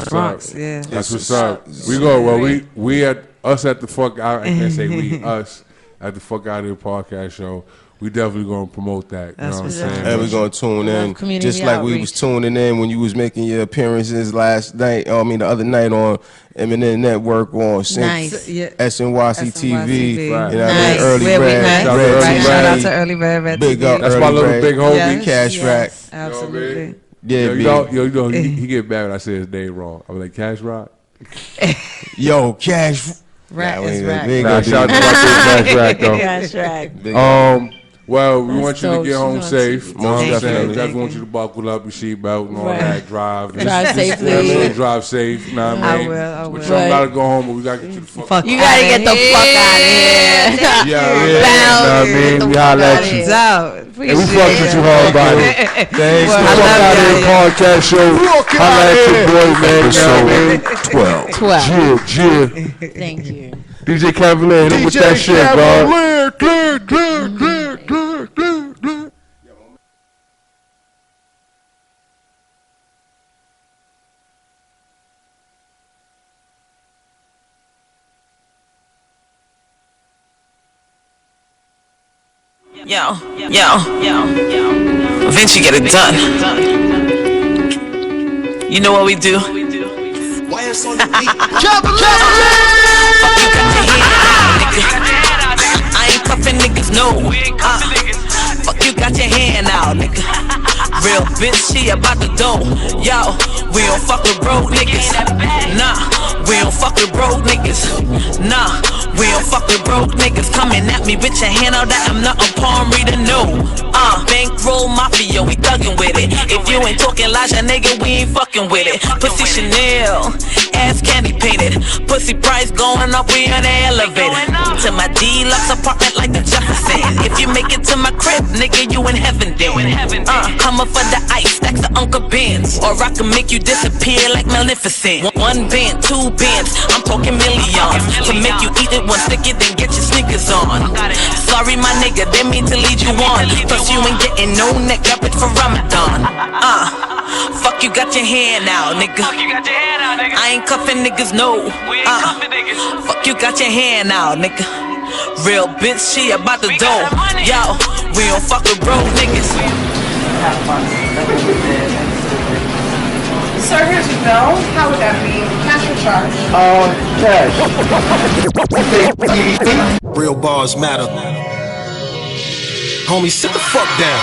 Bronx, yeah. That's what's up. We go. Well, we at us at the fuck out. I can't say we us at the Fuck Out Here podcast show. We definitely gonna promote that. You know what I'm saying? And we're gonna tune in just like we was tuning in when you was making your appearances last night. The other night on Eminem Network on SNYC TV. Right. You know what I mean? Early Red. Shout out to Early Red. Big up. That's my little big homie. Cash Rack. Absolutely. Yeah, he get mad when I say his name wrong. I'm like, Cash Rock? Yo, Cash Rack is Rack. Shout out to my Cash Rack, though. Cash Rack. Well, we want you to get home safe. Definitely want you to buckle up your seatbelt and all that. Drive safely. Drive safe. You know what I mean? I will. We gotta go home, but we gotta get you the fuck. You gotta get the fuck out of here. You know what I mean? We holla at you. And we fuck with you hard, buddy. Thanks. I Fuck Out Here podcast show. Holla at your boy, man. Episode 12. Thank you. DJ Cavalier, hit him with that shit, bro. Clear. Yo. Vinci get it done. You know what we do? I ain't cuffing niggas, no. Fuck you, got your hand out, nigga. Real bitch, she about the dough. Yo, we don't fuck with broke niggas. Nah, we don't fuck with broke niggas. Nah, we don't fuck with broke niggas. Coming at me with your hand out that I'm not a palm reader, no. Bankroll mafia, we thuggin' with it. If you ain't talking Elijah, nigga, we ain't fucking with it. Pussy Chanel, ass candy painted. Pussy price going up, we on the elevator. To my deluxe apartment like the Jefferson. If you make it to my crib, nigga, you in heaven then. Coming for the ice, stacks of Uncle Benz. Or I can make you disappear like Maleficent. One band, two bands, I'm talking millions. To make you eat it, one stick it, then get your sneakers on. Sorry, my nigga, didn't mean to lead you on. Plus you ain't getting no neck up it for Ramadan. Fuck you, got your hand out, nigga. I ain't cuffing niggas, no. Fuck you, got your hand out, nigga. Real bitch, she about the dough. Yo, we don't fuck with broke niggas. Sir, here's your bill. How would that be? Cash or charge? Cash. Real bars matter. Homie, sit the fuck down.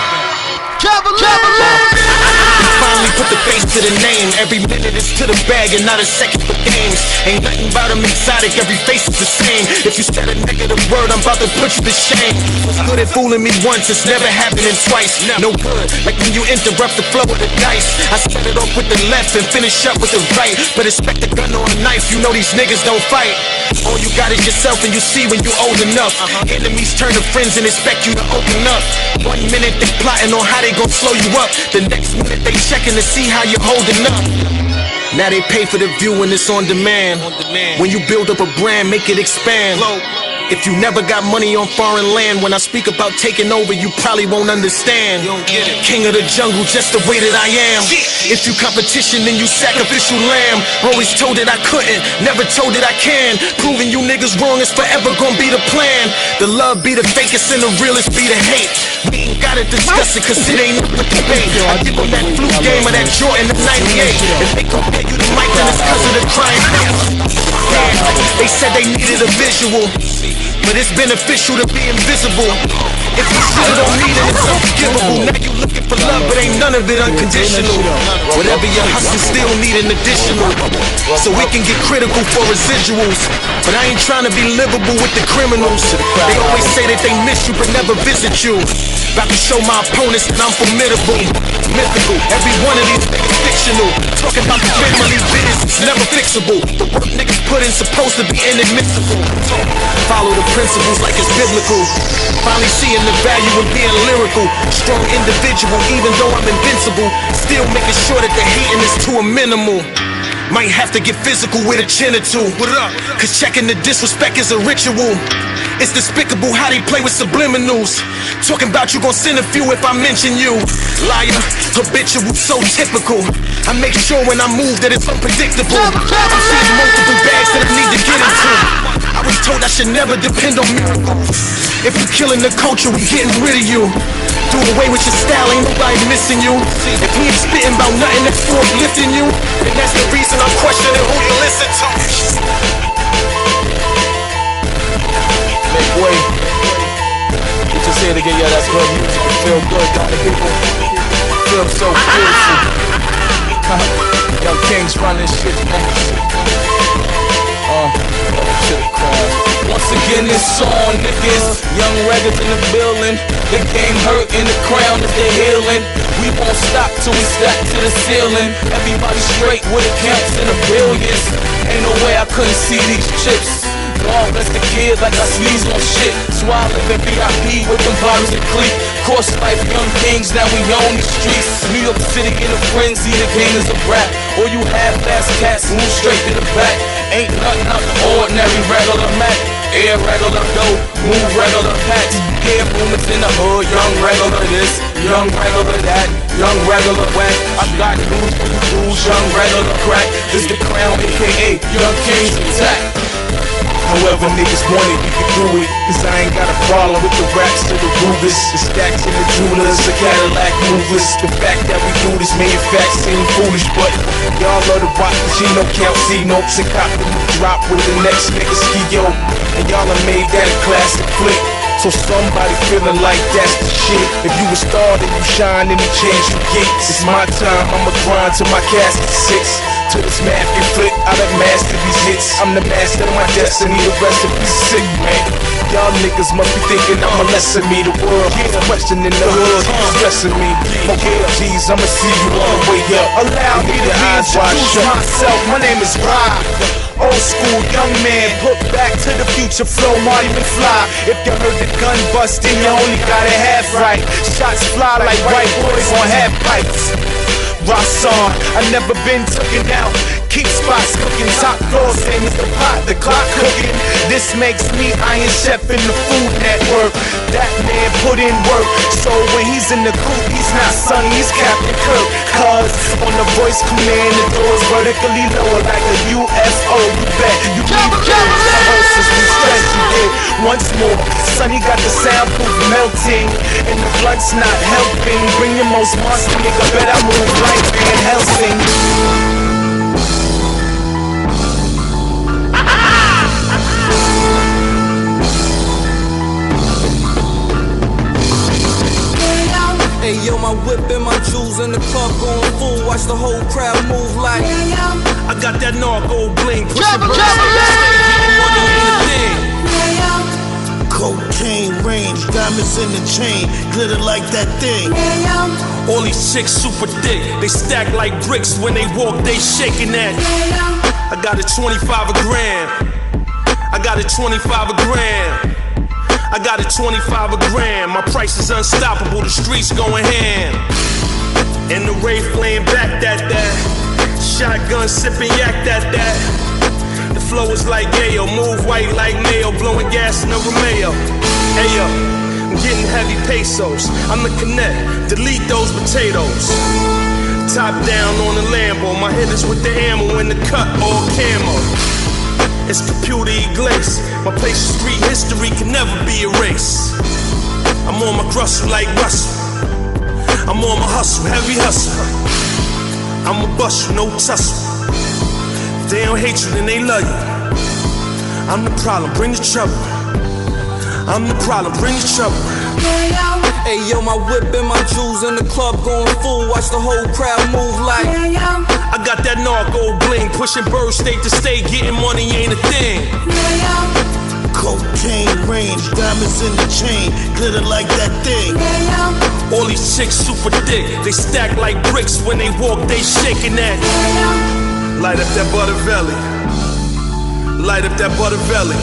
Finally put the face to the name. Every minute is to the bag and not a second for games. Ain't nothing about them exotic, every face is the same. If you said a negative word, I'm about to put you to shame. Was good at fooling me once, it's never happening twice. No good, like when you interrupt the flow of the dice. I set it off with the left and finish up with the right. But expect a gun or a knife, you know these niggas don't fight. All you got is yourself and you see when you old enough. Enemies turn to friends and expect you to open up. 1 minute they plotting on how they gon' slow you up. The next minute they checking to see how you're holding up. Now they pay for the view when it's on demand. When you build up a brand, make it expand. If you never got money on foreign land, when I speak about taking over, you probably won't understand. King of the jungle, just the way that I am. If you competition, then you sacrificial lamb. Always told that I couldn't, never told that I can. Proving you niggas wrong is forever gonna be the plan. The love be the fakest and the realest be the hate. We ain't gotta discuss it cause it ain't up for debate. I give them that fluke game of that Jordan of 98. If they compare you to Mike, then it's cause of the crying face. They said they needed a visual, but it's beneficial to be invisible. If you still don't need it, it's unforgivable. Now you looking for love, but ain't none of it unconditional. Whatever you hustle, still need an additional. So we can get critical for residuals. But I ain't trying to be livable with the criminals. They always say that they miss you, but never visit you. About to show my opponents that I'm formidable. Mythical, every one of these niggas fictional. Talking about the family business, it's never fixable. The work niggas put in supposed to be inadmissible. Follow the principles like it's biblical. Finally seeing the value in being lyrical. Strong individual, even though I'm invincible. Still making sure that the hating is to a minimal. Might have to get physical with a chin or two. Cause checking the disrespect is a ritual. It's despicable how they play with subliminals. Talking about you gon' send a few if I mention you. Liar, habitual, so typical. I make sure when I move that it's unpredictable. I'm seeing multiple bags that I need to get into. I was told I should never depend on miracles. If you're killing the culture, we're getting rid of you. Do away with your style, ain't nobody missing you. If we ain't spitting about nothing that's forklifting you, then that's the reason I'm questioning who you listen to. Make way. We're just here to get y'all that good music and feel good, got the people. Feel so beautiful. Young Kings run this shit, man. Once again, it's on, niggas. Young Records in the building. The game hurt in the crown that they're healing. We won't stop till we stack to the ceiling. Everybody straight with accounts in the billions. Ain't no way I couldn't see these chips. Long as the kid like I sneeze on shit. Swallowing the VIP with them bottles and clique. Course life, young kings, now we own these streets. New York City in a frenzy, the game is a rap. Or you half-ass cats move straight to the back. Ain't nothing out the ordinary, regular Mac. Air regular dope, move regular packs. Hair movements in the hood, young regular this, young regular that, young regular whack. I got news for you dudes, young regular crack. This the crown, aka Young Kings Attack. However niggas want it, we can do it. Cause I ain't got a problem with the raps to the Rubis, the stacks and the jewelers, the Cadillac movers. The fact that we do this made facts seem foolish, but y'all love to rock the Gino count C notes and cop the drop with the next nigga ski yo. And y'all have made that a classic flick. So somebody feeling like that's the shit. If you a star, then you shine any chance you get. It's my time, I'ma grind till my casket sits. Till this math get flipped, I done mastered these hits. I'm the master of my destiny, the recipe's sick, man. Y'all niggas must be thinking I'm a lesson me. The world is questioning the hood, stressing me. Okay, G's, I'ma see you on the way up. Allow me to reintroduce myself, my name is Rob. Old school young man, put back to the future flow, Marty McFly. If you heard the gun bust, then you only got it half right. Shots fly like white boys on half pipes. Rosson, I never been taken out. Keep spots cooking, top floor, same as the pot, the clock cooking. This makes me Iron Chef in the Food Network. That man put in work, so when he's in the coop, he's not Sonny, he's Captain Kirk. Cause on the voice command, the doors vertically lower like a UFO. You bet you need birds, the horses we stress you did. Once more, Sonny got the soundproof melting, and the blunt's not helping. Bring your most monster nigga, bet I move like Van Helsing. Hey yo, my whip and my jewels in the club going full. Watch the whole crowd move like I got that narco bling, pushing birds on the stage, getting money in the thing. Cocaine range, diamonds in the chain, glitter like that thing. All these chicks super thick, they stack like bricks. When they walk, they shaking that. I got a 25 a gram. I got a 25 a gram. I got a 25 a gram. My price is unstoppable, the streets going ham. And the Wraith playing back that. Shotgun sipping yak that. The flow is like Yayo, move white like mayo, blowing gas in the Romeo. Hey yo, I'm getting heavy pesos. I'm the connect, delete those potatoes. Top down on the Lambo, my hitters with the ammo in the cut, all camo. It's computer glaze. My place of street history can never be erased. I'm on my crustle like Russell. I'm on my hustle, heavy hustle. I'ma bust you, no tussle. If they don't hate you, then they love you. I'm the problem, bring the trouble. I'm the problem, bring the trouble. Hey yo, my whip and my jewels in the club going full. Watch the whole crowd move like I got that narco bling, pushing birds state to state, getting money ain't a thing. Cocaine range, diamonds in the chain, glitter like that thing. All these chicks super thick, they stack like bricks. When they walk, they shaking that. Light up that butter belly. Light up that butter belly.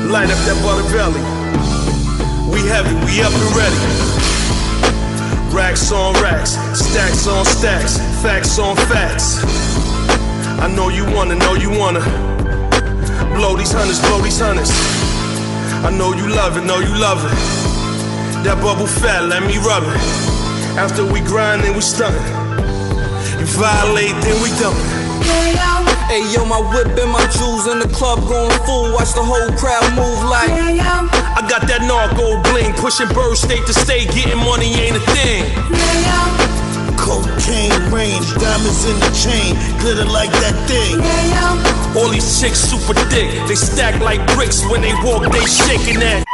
Light up that butter belly. We heavy, we up and ready. Racks on racks, stacks on stacks, facts on facts. I know you wanna blow these hundreds. I know you love it, That bubble fat, let me rub it. After we grind and we stuntin'. You violate, then we dump. Hey yo, my whip and my jewels in the club going full. Watch the whole crowd move like I got that narco bling, pushing birds state to state, getting money ain't a thing. Cocaine range, diamonds in the chain, glitter like that thing. All these chicks super thick, they stack like bricks. When they walk, they shaking that.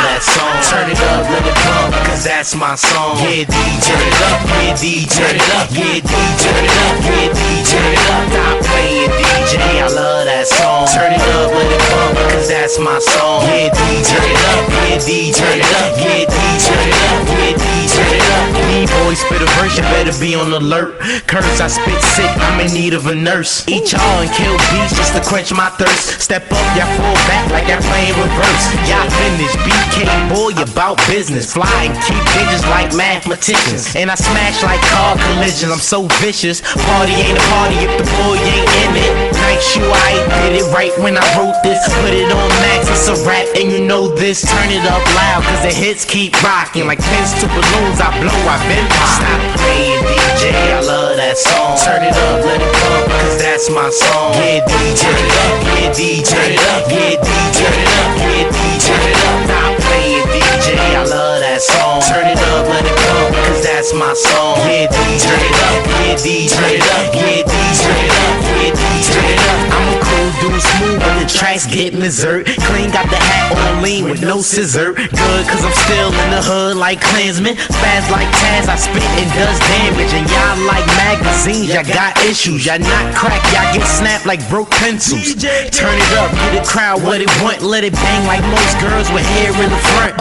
That song, turn it up, let it bump, cause that's my song. Yeah, DJ, turn it up, yeah, DJ, turn it up, yeah, DJ, turn it up, yeah, DJ, turn it up. Stop playing, DJ, I love that song. Turn it up, let it bump, cause that's my song. Yeah, DJ, turn it up, yeah, DJ, turn it up, yeah, DJ, turn it up, yeah, DJ, turn it up. B-boy spit a verse, you better be on alert. Curse, I spit sick, I'm in need of a nurse. Eat y'all and kill beats just to quench my thirst. Step up, y'all fall back like y'all playing reverse. Y'all finish, BK boy, about business. Fly and keep digits like mathematicians. And I smash like car collisions, I'm so vicious. Party ain't a party if the boy ain't in it. Night shoe, I did it right when I wrote this. Put it on max, it's a rap and you know this. Turn it up loud cause the hits keep rocking. Like pins to balloons, I blow, I've been popping. Stop playing, DJ, I love that song. Turn it up, let it bump, cause that's my song. Yeah, DJ, turn it up, yeah, DJ, turn it up, yeah, DJ, turn it up, yeah, DJ, turn it up. Stop playing, DJ, I love that song. Turn it up, let it bump, cause that's my song. Yeah, DJ, turn it up, yeah, DJ, turn it up, yeah, DJ, turn it up, yeah, DJ, turn it up. I'm a cool dude, smooth, but the tracks get dessert. Clean, got the hat on lean with no scissor. Good, cause I'm still in the hood like Klansman. Spaz like Taz, I spit and does damage. And y'all like magazines, y'all got issues. Y'all not crack, y'all get snapped like broke pencils. Turn it up, get the crowd what it want. Let it bang like most girls with hair in the front.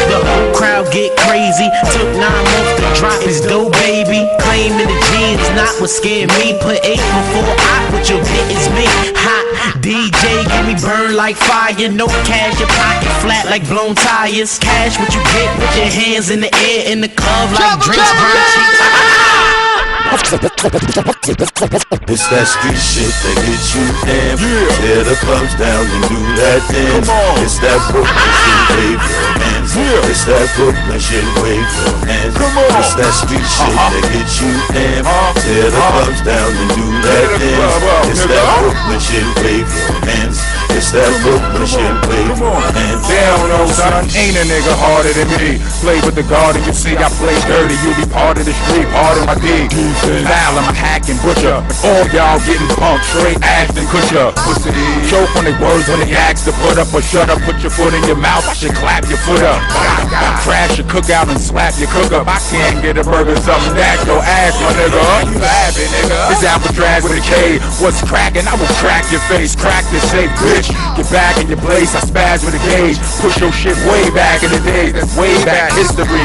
The whole crowd get crazy. Took 9 months to drop his dough, baby. Claiming the jeans not what scared me. Put 8 before I, what your bit is me. Hot DJ, get me burned like fire. No cash, your pocket flat like blown tires. Cash what you get with your hands in the air in the club like drinks burn cheeks. It's that street shit that gets you damn. Tear the clubs down and do that dance. It's that Brooklyn shit, wave your hands. It's that Brooklyn shit, wave your hands. It's that street shit that gets you damn. Tear the clubs down and do that dance. It's that Brooklyn shit, wave your hands. It's that Brooklyn shit, wave your hands. Damn, no son, ain't a nigga harder than me. Play with the garden, you see I play dirty. You be part of the street, part of my dig. Style, I'm a hack and butcher. All y'all getting pumped, straight ass and cushion. Pussy, choke on the words when they ask to put up or shut up. Put your foot in your mouth, I should clap your foot up. Crash your cookout and slap your cook up. I can't get a burger, something that your ass, my nigga. You laughing, nigga? It's Alcatraz with a K. What's cracking? I will crack your face, crack this safe, bitch. Get back in your place, I spaz with a gauge. Push your shit way back in the days. That's way back history.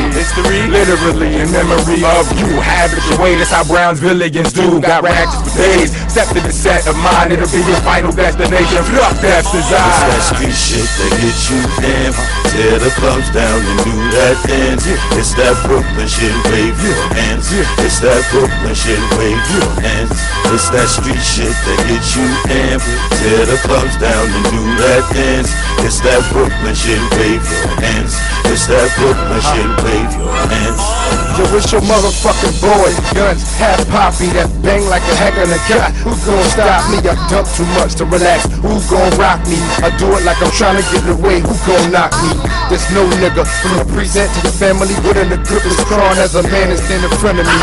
Literally in memory of you. Have it your way, that's how Brownsvillians do. Got ratchets for days. Step to the set of mine, it'll be your final destination. Fuck that's design. It's that street shit that gets you damn. Tear the clubs down and do that dance. It's that Brooklyn shit, wave your hands. It's that Brooklyn shit, wave your hands. It's that street shit that gets you damn. Tear the clubs down and do that dance. It's that Brooklyn shit, wave your hands. It's that Brooklyn shit, wave your hands. Yo, it's your motherfucking boys, guns, half poppy that bang like a heck on a gun. Who's gonna stop me? I dump too much to relax. Who's gonna rock me? I do it like I'm trying to get away. Who gonna knock me? There's no nigga from the present to the family within the grip is crawling as a man is standing in front of me.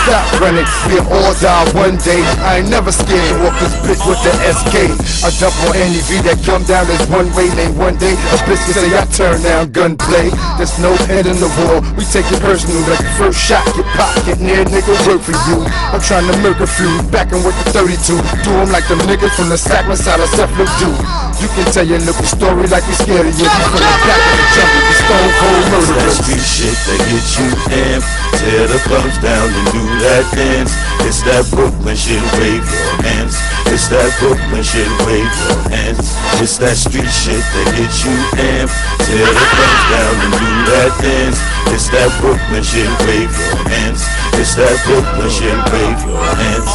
Stop running, we'll all die one day. I ain't never scared to walk this bitch with the SK. I dump on any V that come down as one way. Then one day a bitch can say I turn down gunplay. There's no head in the war. We take it personal like the first shot. Get popped, get near, nigga, work for you. I'm trying to murk a few, backing with the 32. Do them like them niggas from the sack side of Cephalon do. You can tell your little story like we scared of you. From the back of the jungle, the stone cold murder. It's that street shit that gets you damn. Tear the clubs down and do that dance. It's that Brooklyn shit, wave your hands. It's that Brooklyn shit, wave your hands. It's that street shit that gets you damn. Tear the clubs down and do that dance. It's that Brooklyn shit, wave your hands. It's that Brooklyn shit, wave your hands.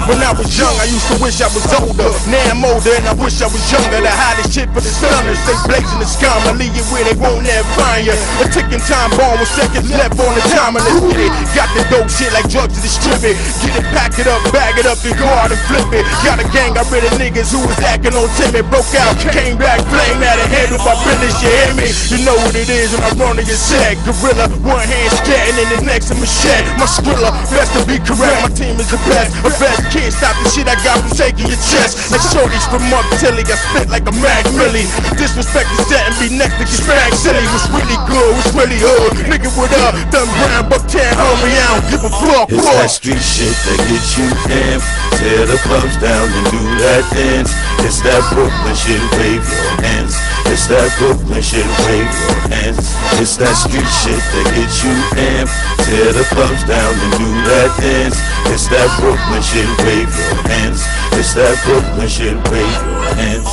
When I was young, I used to wish I was older. Now I'm older and I wish I was younger. The hottest shit for the stunners, stay blazing the scum. I leave you where they won't ever find you. A ticking time bomb with seconds left on the timer. Let's get it. Got the dope shit like drugs to distribute. Get it, pack it up, bag it up, then go out and flip it. Got a gang, got rid of niggas who was acting on timid. Broke out, came back, flame out and handled my business. You hear me? You know what it is when I run on your set. Gorilla, one hand scatting and the next a machete. My skrilla, best to be correct. My team is the best. A best can't stop the shit I got from taking your chest. Like shorties from Monk Tilly, I spit like a Mac Millie. Disrespect the set and be next to get smack silly. What's really good, what's really hood. Nigga, what up? Done grind, Bucktown, homie, I don't give a fuck. It's that street shit that gets you amped. Tear the clubs down and do that dance. It's that Brooklyn shit, wave your hands. It's that Brooklyn shit, wave your hands. It's that street shit that gets you amped. Tear the clubs down and do that dance. It's that Brooklyn shit, wave your hands. It's that Brooklyn shit, wave your hands.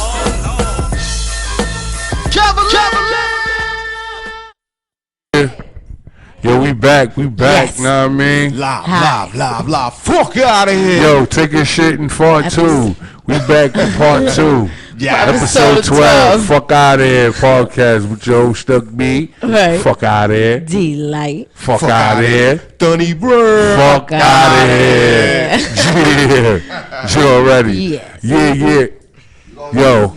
Yo, we back, Yes. know what I mean? Live. Fuck out of here. Yo, taking shit in part 2. We back in part 2. Yeah. Episode 12. Fuck out of here podcast with Joe Stuck Me. Right. Fuck out of here. Delight. Fuck out of here. Dunny Bird. Fuck out of here. Yeah. You already. Yes. Yeah. Yo.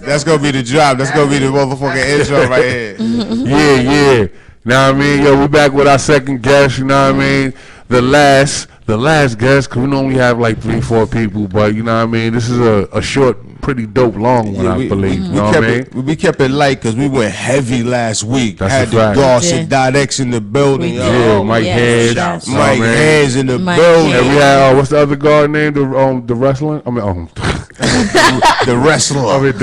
That's gonna be the drop. That's gonna be the motherfucking intro right here. Yeah. Know what I mean? Yo, we back with our second guest, you know what I mean? The last guest, because we normally have like 3-4 people, but you know what I mean? This is a short, pretty dope long one, I believe. You know what I mean? We kept it light because we went heavy last week. That's had a the fact. Goss.X in the building. Yeah, Mike Hands. Yes. You know what I Mike mean? Hands in the Mike building. And we had, what's the other guard name? The wrestling? I mean, The wrestler. I mean,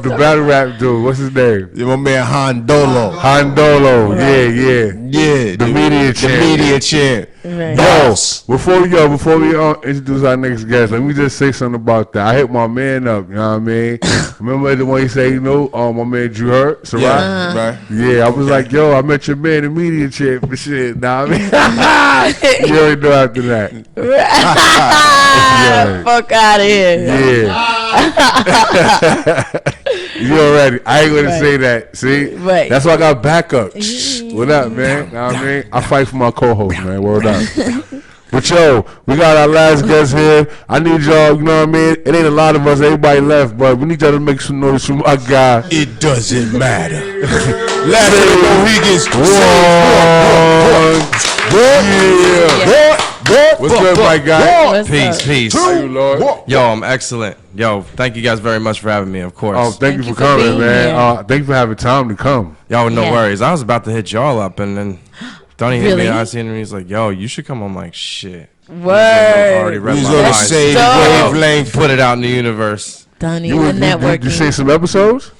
the battle rap dude. What's his name? My man Hondolo. Hondolo. Yeah. Yeah. The media champ. The media champ. Right. Yo, before we introduce our next guest, let me just say something about that. I hit my man up, you know what I mean? Remember the one he said, you know, my man Drew Hurt, so Right. Yeah, I was like, yo, I met your man, the media champ and shit. Nah, I mean, you already know after that. Yeah. Fuck out of here. Yeah. You already. I ain't gonna say that. See? Right. That's why I got backup. What up, man? Know what I mean? I fight for my co-host, man. Word up. But yo, we got our last guest here. I need y'all, you know what I mean? It ain't a lot of us, everybody left, but we need y'all to make some noise from my guy. It doesn't matter. Last of the Mohegans. What's good, my guy? Peace. How you, Lord? Yo, I'm excellent. Yo, thank you guys very much for having me, of course. Oh, thank you for coming, being man. here. Thank you for having time to come. Yo, no Yeah. worries. I was about to hit y'all up, and then Donnie hit Really? me. I seen him. He's like, "Yo, you should come." I'm like, "Shit." Word. Already read We was my on the lines. same dope. wavelength. Put it out in the universe. Donnie, You the networking. you seen some episodes?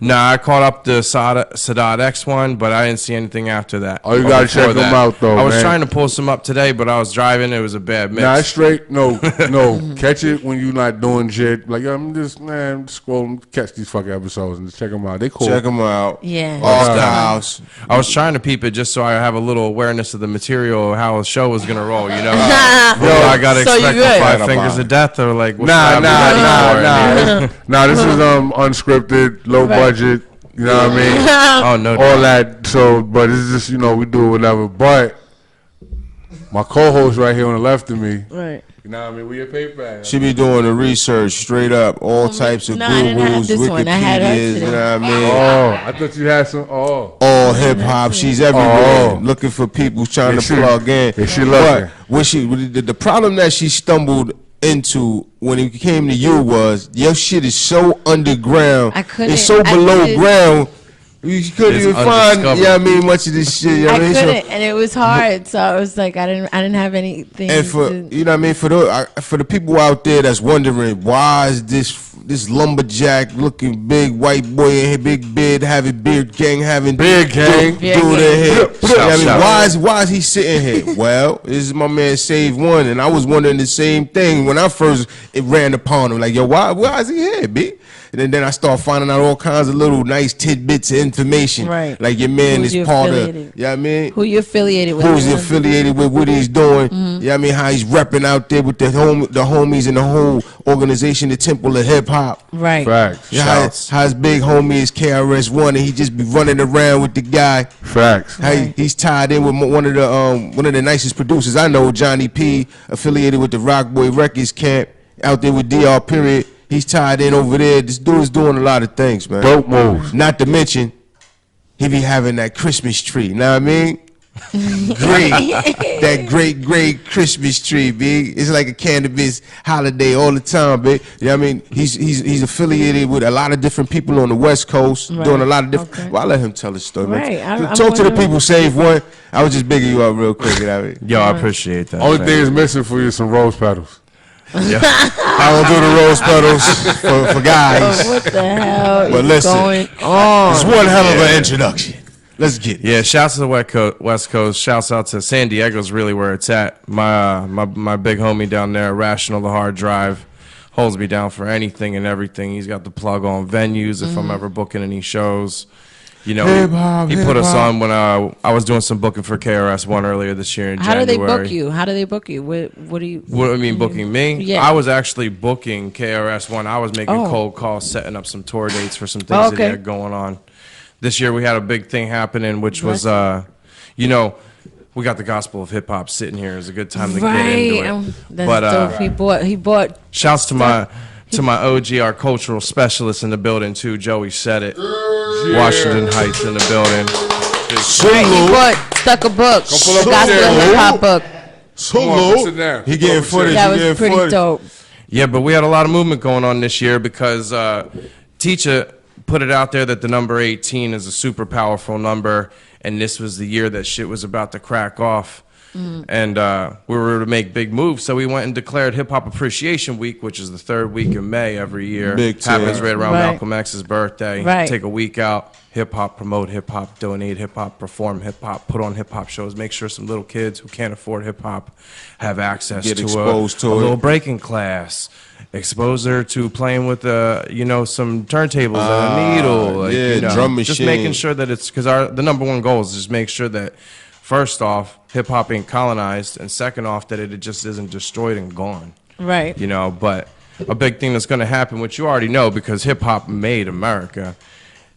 Nah, I caught up the Sadat X one, but I didn't see anything after that. Oh, you Or gotta before check 'em that. out, though, I was man. trying to pull some up today, but I was driving. It was a bad mix. Nah, it's straight. No. Catch it when you not doing shit. Like, I'm just scrolling, catch these fucking episodes and just check them out. They cool. Check them out. Yeah. Off the house. I was trying to peep it just so I have a little awareness of the material, how a show was gonna roll. You know, yo, I gotta So you expect the good. 5 fingers of death or like what's Nah. nah. This is unscripted, low budget. You know what I mean? Oh no, All that. So, but it's just, you know, we do whatever. But my co-host right here on the left of me. Right. You know what I mean? We your paper at? She be doing the research straight up, all types of No, I didn't have Googles, this one. I had her Wikipedias, you today. know what I mean? Oh, I thought you had some. Oh. All hip hop, she's everywhere, Oh. looking for people trying Yeah, to she- plug in. yeah, she But looking. when the problem that she stumbled into when it came to you was your shit is so underground. I couldn't- It's so I below just- ground. You couldn't It's even find, undiscovered. you know what I mean, much of this shit. You know I what I mean? So- couldn't, and it was hard. So I was like, I didn't have anything. And for you know what I mean, for the people out there that's wondering why is this lumberjack looking big white boy in here, big beard, having beard gang, having Big gang. dude in here. You know what I mean, Shout. why is he sitting here? Well, this is my man Save One, and I was wondering the same thing when I first ran upon him. Like, yo, why is he here, B? And then I start finding out all kinds of little nice tidbits of information. Right. Like your man Who's is you part of, affiliated? you know what I mean? Who you affiliated with? Who's affiliated with, what he's doing. You know what I mean? How he's repping out there with the homies and the whole organization, the Temple of Hip Hop. Right. Facts. Yeah, how his big homie is KRS-One, and he just be running around with the guy. Facts. How he's tied in with one of the nicest producers I know, Johnny P, affiliated with the Rockboy Records camp out there with DR Period. He's tied in over there. This dude is doing a lot of things, man. Dope moves. Not to mention, he be having that Christmas tree. Know what I mean? That great Christmas tree, big. It's like a cannabis holiday all the time, big. You know what I mean? He's affiliated with a lot of different people on the West Coast, doing a lot of different. Okay. Well, I'll let him tell his story. Right. Talk to the people. Save one. I was just bigging you up real quick. You know what I mean? Yo, I appreciate that. Only thing is missing for you is some rose petals. Yeah. I don't do the rose petals for guys. What the hell But is listen, going on? it's one hell of an introduction. Let's get it. Yeah, shouts to the West Coast. Shouts out to San Diego's really where it's at. My big homie down there, Rational the Hard Drive, holds me down for anything and everything. He's got the plug on venues if I'm ever booking any shows. You know, he put us on when I was doing some booking for KRS-One earlier this year in January. How do they book you? How do they book you? What do you? What do you mean booking me? Yeah. I was actually booking KRS-One. I was making cold calls, setting up some tour dates for some things that he had going on. This year we had a big thing happening, which was, you know, we got the Gospel of Hip Hop sitting here. It's a good time to get into it. That's dope. He bought. Shouts to my OG, our cultural specialist in the building too. Joey said it. Washington Heights in the building. He bought a book. The Gospel of Hip Hop book. So He getting footage. That was pretty dope. Yeah, but we had a lot of movement going on this year because Teacher put it out there that the number 18 is a super powerful number, and this was the year that shit was about to crack off. And we were to make big moves, so we went and declared Hip Hop Appreciation Week, which is the third week in May every year. Happens right around Malcolm X's birthday. Take a week out, hip hop, promote hip hop, donate hip hop, perform hip hop, put on hip hop shows, make sure some little kids who can't afford hip hop have access to a little breaking class. Exposure to playing with some turntables and a needle, like, drum machine. Just making sure that it's because the number one goal is just make sure that first off, hip hop ain't colonized, and second off, that it just isn't destroyed and gone. Right. You know, but a big thing that's going to happen, which you already know because hip hop made America,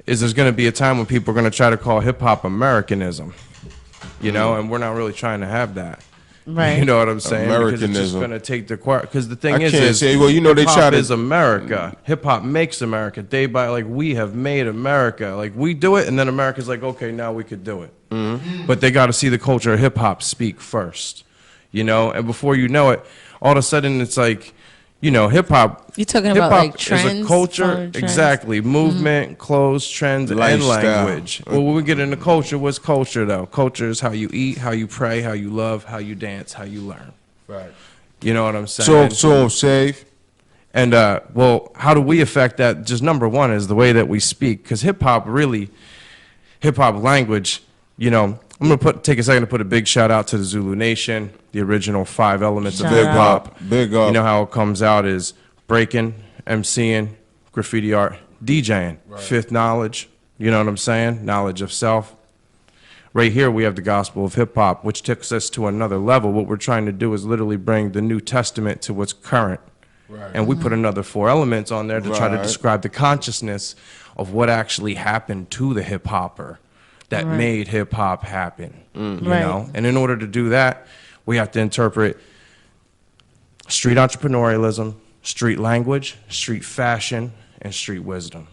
is there's going to be a time when people are going to try to call hip hop Americanism. You know, and we're not really trying to have that. Right. You know what I'm saying? Americanism. Because it's just going to take the because the thing hip-hop is America. Hip hop makes America. We have made America. Like, we do it, and then America's like, okay, now we could do it. But they got to see the culture of hip hop speak first. You know, and before you know it, all of a sudden it's like, you know, hip hop. You're talking about like trends, is a culture, exactly. Movement, clothes, trends, and language. Well, when we get into culture, what's culture though? Culture is how you eat, how you pray, how you love, how you dance, how you learn. Right. You know what I'm saying? So safe. And well, how do we affect that? Just number one is the way that we speak, because hip hop language. You know, I'm gonna take a second to put a big shout out to the Zulu Nation, the original 5 elements of hip hop. Big up. You know how it comes out is breaking, MCing, graffiti art, DJing, fifth knowledge. You know what I'm saying? Knowledge of self. Right here we have the Gospel of hip hop, which takes us to another level. What we're trying to do is literally bring the New Testament to what's current. And we put another 4 elements on there to try to describe the consciousness of what actually happened to the hip hopper that made hip hop happen. You know? And in order to do that, we have to interpret street entrepreneurialism, street language, street fashion, and street wisdom.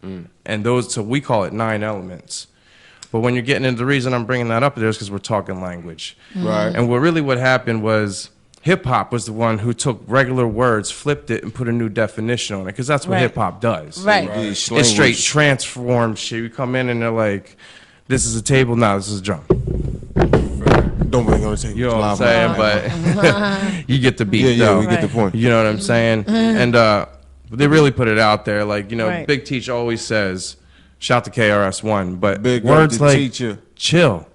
And those, so we call it 9 elements. But when you're getting into the reason I'm bringing that up there is because we're talking language. And what happened was hip hop was the one who took regular words, flipped it, and put a new definition on it, because that's what hip hop does. It's straight transformed shit. You come in and they're like, this is a table, now this is a drum. Don't bring on the table. You know what I'm saying? But you get the beat. Yeah, we get the point. You know what I'm saying? And they really put it out there. Like, you know, Big Teach always says, shout to KRS-One, but Big words like teacher. Chill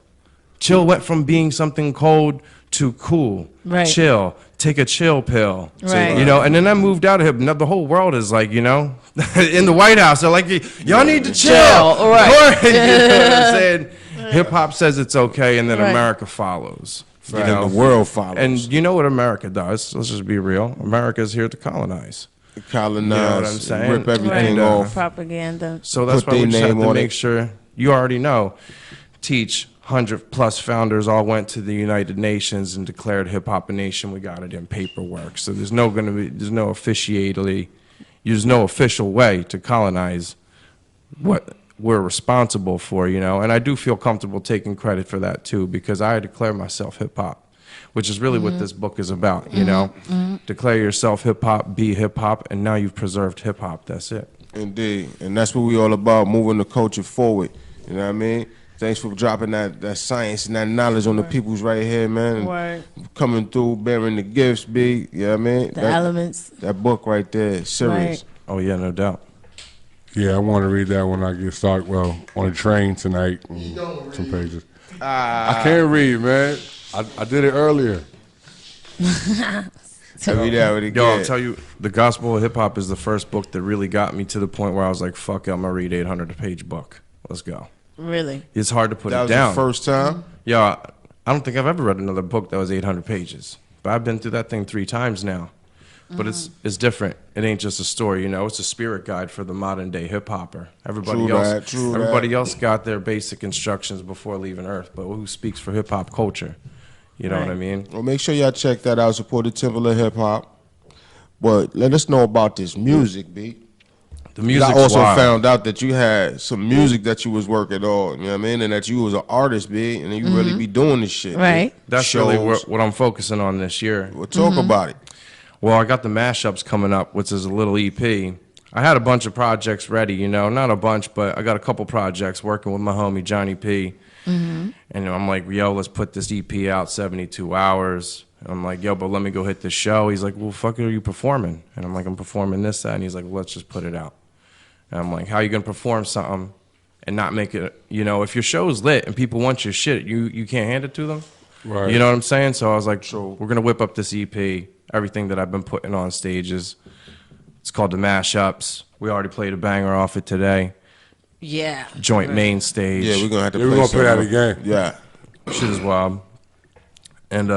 went from being something cold too cool, Right. chill, take a chill pill. Right. You know, and then I moved out of hip. Now the whole world is like, you know, in the White House, they're like, y'all need to chill. All right. You know what I'm saying? Hip hop says it's okay, and then Right. America follows. You Right, know, the world follows. and you know what America does? Let's just be real. America is here to colonize. Colonize, You know what I'm saying? rip everything Right. off. Propaganda. So that's Put why we their just have name to on make it. sure, you already know, teach 100+ founders all went to the United Nations and declared hip hop a nation. We got it in paperwork. So there's no official way to colonize what we're responsible for, you know. And I do feel comfortable taking credit for that too, because I declare myself hip hop, which is really what this book is about, you know. Declare yourself hip hop, be hip hop, and now you've preserved hip hop. That's it. Indeed, and that's what we all about, moving the culture forward. You know what I mean? Thanks for dropping that science and that knowledge on the peoples right here, man. And Right. coming through, bearing the gifts, B. You know what I mean? The elements. That book right there, serious. Right. Oh yeah, no doubt. Yeah, I want to read that when I get started. Well, on the train tonight. Some pages. I can't read, man. I did it earlier. Every day, every Yo, I'll day. tell you, The Gospel of Hip Hop is the first book that really got me to the point where I was like, fuck it, I'm gonna read 800-page book. Let's go. Really? It's hard to put That it was down. the first time? Yeah, I don't think I've ever read another book that was 800 pages. But I've been through that thing 3 times now. But it's different. It ain't just a story, you know. It's a spirit guide for the modern day hip hopper. Everybody else got their basic instructions before leaving Earth. But who speaks for hip hop culture? You know what I mean? Well, make sure y'all check that out. Support the Temple of Hip Hop. But let us know about this music, B. The music. I also wild. found out that you had some music that you was working on, you know what I mean? And that you was an artist, B, and you really be doing this shit. Right. B. That's really what I'm focusing on this year. Well, talk about it. Well, I got the mashups coming up, which is a little EP. I had a bunch of projects ready, you know, not a bunch, but I got a couple projects working with my homie Johnny P. And I'm like, yo, let's put this EP out 72 hours. And I'm like, yo, but let me go hit this show. He's like, well, fuck, are you performing? And I'm like, I'm performing this, that. And he's like, well, let's just put it out. And I'm like, how you gonna perform something and not make it, you know, if your show's lit and people want your shit, you can't hand it to them? Right. You know what I'm saying? So I was like, we're gonna whip up this EP, everything that I've been putting on stages. It's called The Mashups. We already played a banger off it today. Yeah. Joint main stage. Yeah, we're going to have to Yeah, we're gonna play that again. Yeah. Shit is wild. And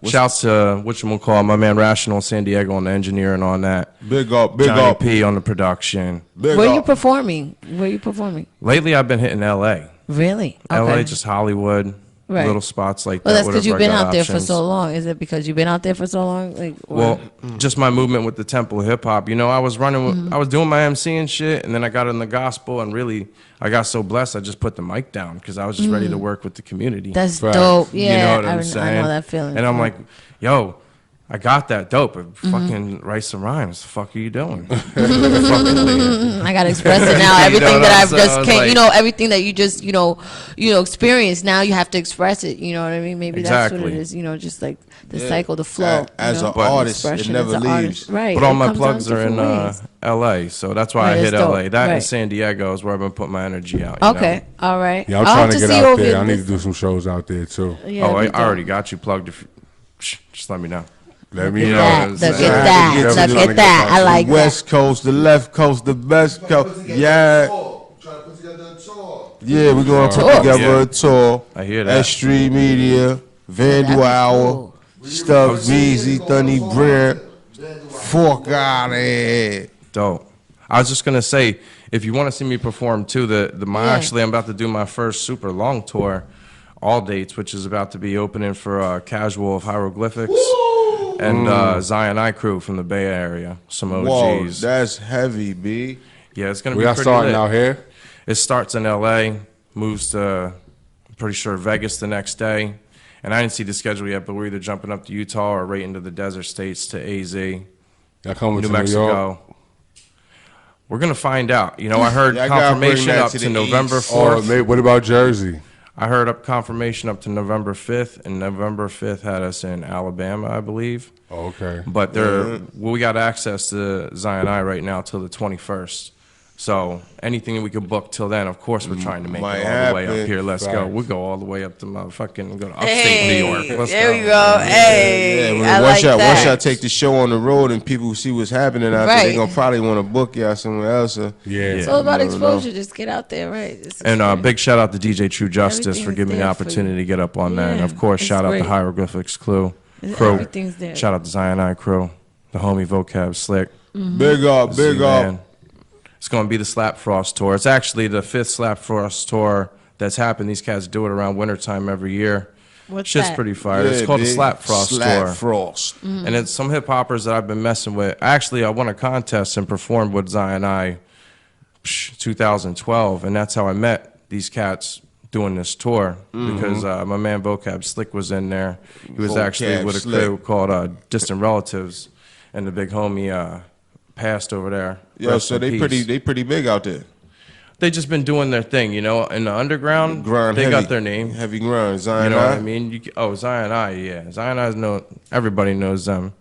shouts to whatchamacallit, my man Rational in San Diego on the engineering on that. Big up, big Johnny up. P on the production. Big Where you up. performing? Where you performing? Lately I've been hitting LA. Really? LA, just Hollywood. Right. Little spots like Well, that. that's because whatever you've been I got out there for options. so long. Is it because you've been out there for so long? Like, or- Well, just my movement with the Temple of Hip Hop. You know, I was running, with, I was doing my MC and shit, and then I got in the gospel, and really, I got so blessed, I just put the mic down because I was just ready to work with the community. that's Right. dope. Yeah, You know what I'm I saying? know that feeling. And I'm like, yo, I got that dope. Fucking write some rhymes. The fuck are you doing? I gotta express it now. You Everything know that what I've I'm just saying? came, Like- you know, everything that you just, you know, experienced. Now you have to express it. You know what I mean? Maybe that's what it Exactly. is. You know, just like the cycle, the flow. As you know? an artist, it Expression never as an artist. leaves. Right. But all it my comes plugs out are in different ways. LA, so that's why Right, I hit that's dope. LA. That and Right. San Diego is where I've been putting my energy out. You Okay. know? All right. Yeah, I'm I'll trying have to get see you out over there. here I need to this- do some shows out there too. Yeah, Oh, that'd be I already dope. got you plugged. If you, just let me know. Let me Look know. at that. it's Look like- at that. Definitely Look trying to at get that. back I to like that. West Coast, the left coast, the best coast. Yeah. Yeah, we're going to put Tour. together Yeah. a tour. I hear that. S3 Media, Vandal Hour, Stuff Beezy, Thunny Brer. Fuck out of here. Dope. I was just gonna say, if you want to see me perform too, actually I'm about to do my first super long tour, all dates, which is about to be opening for Casual of Hieroglyphics and Zion I Crew from the Bay Area. Some Whoa, OGs. that's heavy, B. Yeah, it's gonna We be got pretty starting lit. out here. It starts in LA, moves to, I'm pretty sure, Vegas the next day. And I didn't see the schedule yet, but we're either jumping up to Utah or right into the desert states to AZ, Y'all coming New to New York? Mexico. We're going to find out. You know, I heard Y'all gotta bring confirmation that up to to the November East. 4th. Oh, mate, what about Jersey? I heard up confirmation up to November 5th, and November 5th had us in Alabama, I believe. Oh, okay. But we got access to Zion I right now till the 21st So anything that we could book till then, of course, we're trying to make Might it all the way happen. up here. Let's go. Facts. We'll go all the way up to motherfucking go to upstate New York. Let's there go. we go. Hey, Yeah, but I once like that. once y'all take the show on the road and people see what's happening out there, Right. they gonna probably want to book y'all somewhere else. Yeah. It's all about No, no. exposure. Just get out there, right? This is And great. big shout out to DJ True Justice Everything for is giving me the there for opportunity you. to get up on that. And Yeah, of course, it's shout out great. to Hieroglyphics crew. Everything's there. Shout out to Zion I crew, the homie Vocab Slick. Big up, big Z-Man. up. It's going to be the Slap Frost tour. It's actually the 5th Slap Frost tour that's happened. These cats do it around wintertime every year. What's Shit's that? pretty fire. It's called the big Slap Frost Slap tour. Frost. And it's some hip hoppers that I've been messing with. Actually, I won a contest and performed with Zion I 2012, and that's how I met these cats doing this tour because my man Vocab Slick was in there. He was actually Vocab with a Slick. crew called Distant Relatives, and the big homie passed over there. Yo, Rest so in they peace. pretty big out there. They just been doing their thing, you know. In the underground, Grind they heavy. got their name. Heavy grind. Zion You know what I? I mean? Zion I, yeah. Zion I's everybody knows them.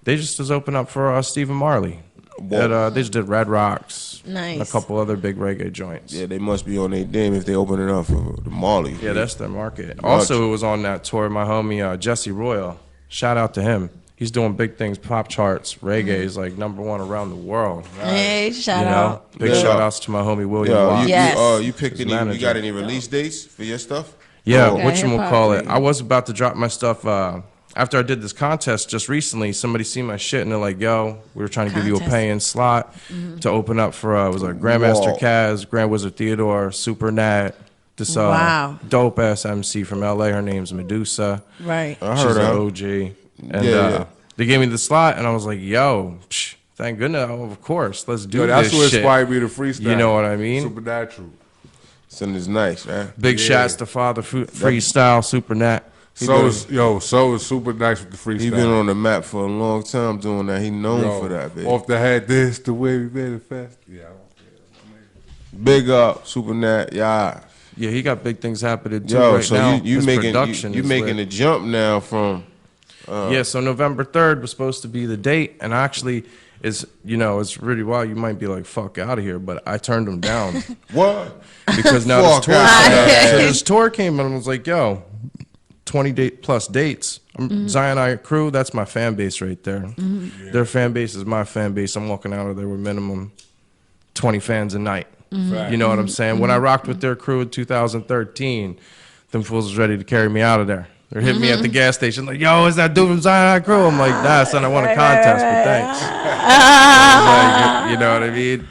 They just open up for Stephen Marley. Whoa. They just did Red Rocks. Nice. And a couple other big reggae joints. Yeah, they must be on their game if they open it up for the Marley. Yeah, that's their market. Also, it was on that tour, my homie Jesse Royal. Shout out to him. He's doing big things, pop charts. Reggae is like #1 around the world. Hey, shout You know, out. big Yeah. shout outs to my homie William Yo, Watt. you, Yes. you picked His any? You manager. got any release dates for your stuff? Yeah, Oh. Yeah, whatchamacallit. hip-hop. I was about to drop my stuff after I did this contest just recently. Somebody seen my shit and they're like, yo, we were trying to give you a Contest. pay-in slot to open up for, it was like Grandmaster Whoa. Kaz, Grand Wizard Theodore, Super Nat, this Wow. dope-ass MC from LA. Her name's Medusa. Right. I She's heard an her. OG. And Yeah. they gave me the slot and I was like, yo, thank goodness, of course, let's do Yo, this that's what shit. inspired me to freestyle. You know what I mean? Supernatural. Son is nice, man. Big Yeah. shots to Father Freestyle, Super Nat. So is super nice with the freestyle. He been on the map for a long time doing that. He known Yo, for that, baby. Off the head, this the way we manifest. Yeah. Big up, Super Nat. Yeah. Yeah, he got big things happening too Yo, right so now. you His making production you is making lit. the jump now from Yeah, so November 3rd was supposed to be the date, and actually, it's really wild. You might be like, "Fuck out of here," but I turned him down what? because now this Fuck tour. outta So this tour came and I was like, "Yo, 20+ dates. Zion I crew. That's my fan base right there. Their fan base is my fan base. I'm walking out of there with minimum 20 fans a night. You know what I'm saying? When I rocked with their crew in 2013, them fools was ready to carry me out of there. They're hitting me at the gas station like, yo, is that dude from Zion I crew? I'm like, nah, son, I won a contest, but thanks. Like, you know what I mean?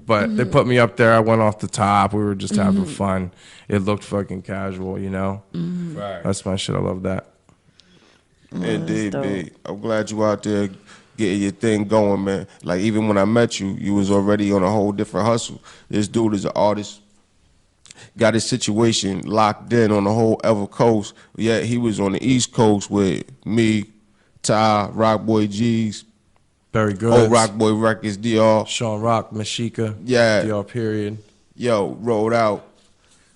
But they put me up there. I went off the top. We were just having fun. It looked fucking casual, you know? Right. That's my shit. I love that. Indeed, big. I'm glad you out there getting your thing going, man. Like even when I met you, you was already on a whole different hustle. This dude is an artist. Got his situation locked in on the whole ever coast. Yet he was on the East Coast with me, Ty, Rockboy G's, Very good. Old Rockboy Records, DR. Sean Rock, Mashika. Yeah. DR period. Yo, rolled out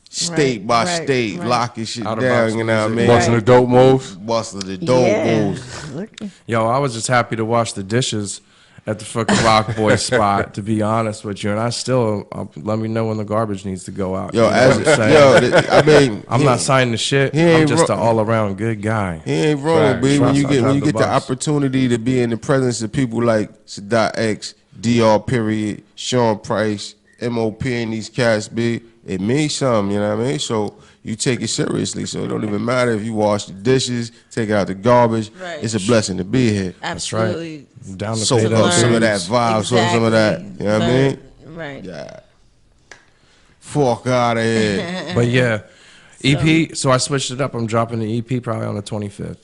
state by right, state, right. locking shit Out of down, box you know what I music. mean? Busting the dope moves. Busting the dope moves. Yo, I was just happy to wash the dishes at the fucking Rock Boy spot, to be honest with you. And I still, let me know when the garbage needs to go out. Yo, You know as what I'm saying? I mean, I'm not signing the shit. he I'm ain't just an ro- all-around good guy. He ain't wrong, Facts. B. When you Trust, I get drive the the bus. opportunity to be in the presence of people like Sadat X, DR period, Sean Price, MOP, and these cats, B, it means something. You know what I mean? So you take it seriously. So it don't even matter if you wash the dishes, take out the garbage. Right. It's a blessing to be here. Absolutely. I'm down to Soak pay up those some of that dues. vibe, some of that. You know what I mean? Right. Yeah. Fuck out of here. But yeah, EP. So I switched it up. I'm dropping the EP probably on the 25th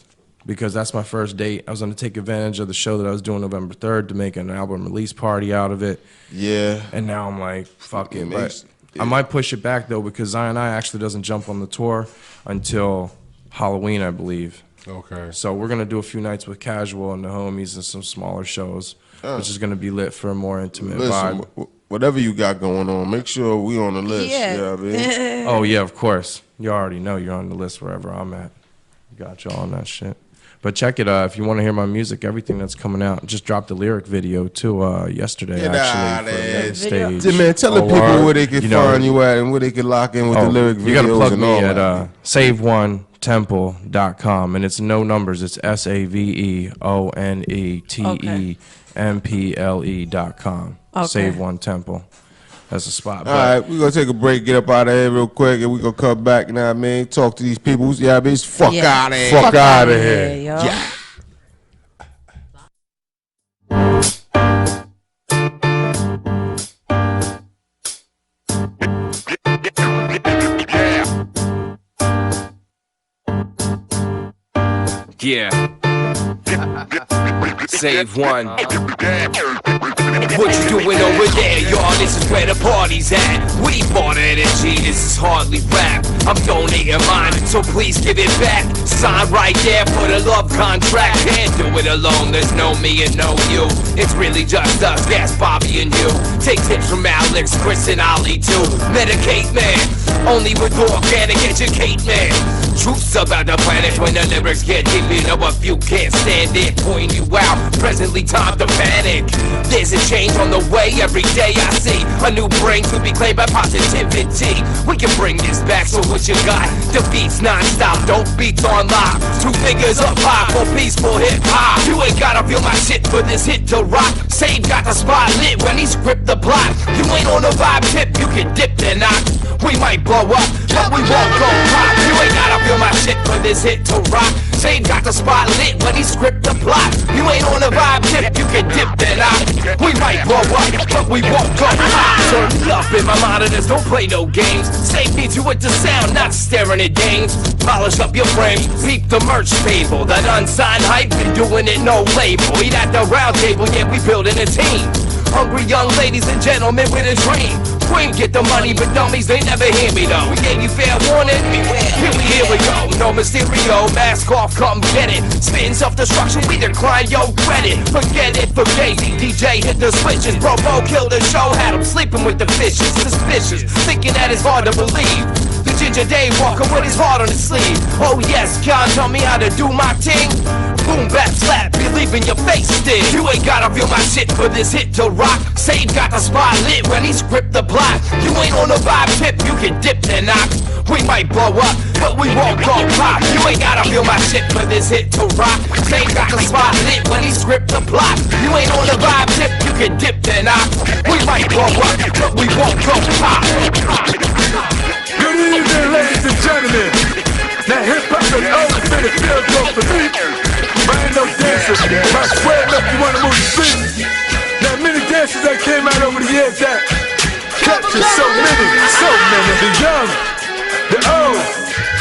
because that's my first date. I was going to take advantage of the show that I was doing November 3rd to make an album release party out of it. Yeah. And now I'm like, fuck it. makes- But I might push it back though because Zion I actually doesn't jump on the tour until Halloween, I believe. Okay. So we're gonna do a few nights with Casual and the homies and some smaller shows, which is gonna be lit for a more intimate Listen, vibe. whatever you got going on, make sure we on the list. Yeah. You know what I mean? Oh yeah, of course. You already know you're on the list wherever I'm at. Got y'all on that shit. But check it if you want to hear my music, everything that's coming out. Just dropped a lyric video too yesterday. Get actually, out for the stage. Man, tell the people where they can find you at and where they can lock in with the lyric videos. You gotta plug and me all at that. SaveOneTemple.com, and it's no numbers. It's SaveOneTemple.com. Okay. Save One Temple. That's a spot. All right, we're going to take a break, get up out of here real quick, and we're going to come back, you know what I mean? Talk to these people. Yeah, I mean, fuck out of here. Fuck out of here. Yo. Yeah. Yeah. Save one. What you doing over there, y'all? This is where the party's at. We bought energy, this is hardly rap. I'm donating mine, so please give it back. Sign right there for the love contract. Can't do it alone, there's no me and no you. It's really just us, yes, Bobby and you. Take tips from Alex, Chris and Ollie too. Medicate man, only with organic educate man. Truths about the planet when the lyrics get deep. You know a few can't stand it, pointing you out. Presently time to panic. There's a change on the way, every day I see a new brain to be claimed by positivity. We can bring this back, so what you got? Defeats non-stop, dope beats on lock. Two figures up high for peaceful hip-hop. You ain't gotta feel my shit for this hit to rock. Save got the spot lit when he script the plot. You ain't on a vibe tip, you can dip and knock. We might blow up, but we won't go pop. You ain't gotta feel my shit for this hit to rock. Save got the spot lit when he script the plot. You ain't on a vibe tip, you can dip and out. We might blow up, but we won't go pop. Turn me up in my monitors, don't play no games. Save needs you with the sound, not staring at games. Polish up your frame, peep the merch table. That unsigned hype, been doing it no label. Eat at the round table, yeah, we building a team. Hungry young ladies and gentlemen with a dream. Queen get the money, but dummies, they never hear me though. We gave you fair warning, here we go. No Mysterio, mask off, come get it. Spitting self-destruction, we decline your credit. Forget it, forget it. DJ hit the switches. Robo killed the show, had him sleeping with the fishes. Suspicious, thinking that it's hard to believe. The ginger day walker with his heart on his sleeve. Oh yes, can't tell me how to do my thing. Boom, bap, slap, believe in your face still. You ain't gotta feel my shit for this hit to rock. Save got the spot lit when he script the plot. You ain't on a vibe tip, you can dip and knock. We might blow up, but we won't go pop. You ain't gotta feel my shit for this hit to rock. Save got the spot lit when he script the plot. You ain't on a vibe tip, you can dip and knock. We might blow up, but we won't go pop. Good evening, ladies and gentlemen. Now hip-hop has always been a field goal for me. I ain't no dancer, my swear up you wanna move your feet. Now many dancers that came out over the years that captured so many, the young, the old.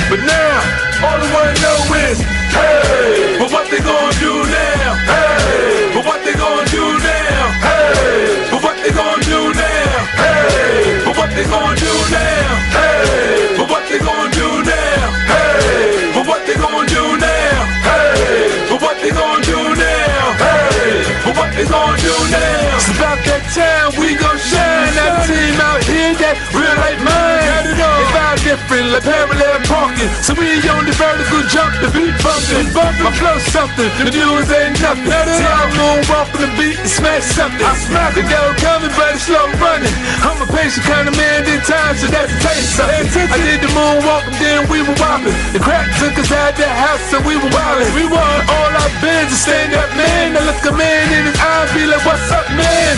But now, all I wanna know is, hey, but what they gonna do now? Hey, but what they gonna do now? Hey, but what they gonna do now? Hey, but what they gonna do now? Hey, but what they gonna do now? Hey, but what they gonna do now? Hey, but what they gonna do now? Hey, but what they gonna do now? It's about that time we gon' shine. That team out here that real like mine. Got it all. It's all different, like parallel parking. So we on the vertical jump, the beat bumping. My flow something, the news ain't nothing. See I'm moonwalk on the beat and smash something. I smack the dough coming, but it's slow running. I'm a patient kind of man in time, so that's a taste something. I did the moonwalk and then we were whopping. The crack took us out the house and we were wildin'. We won all our bins and stand up man. Now look a man in his eye be like, what's up man?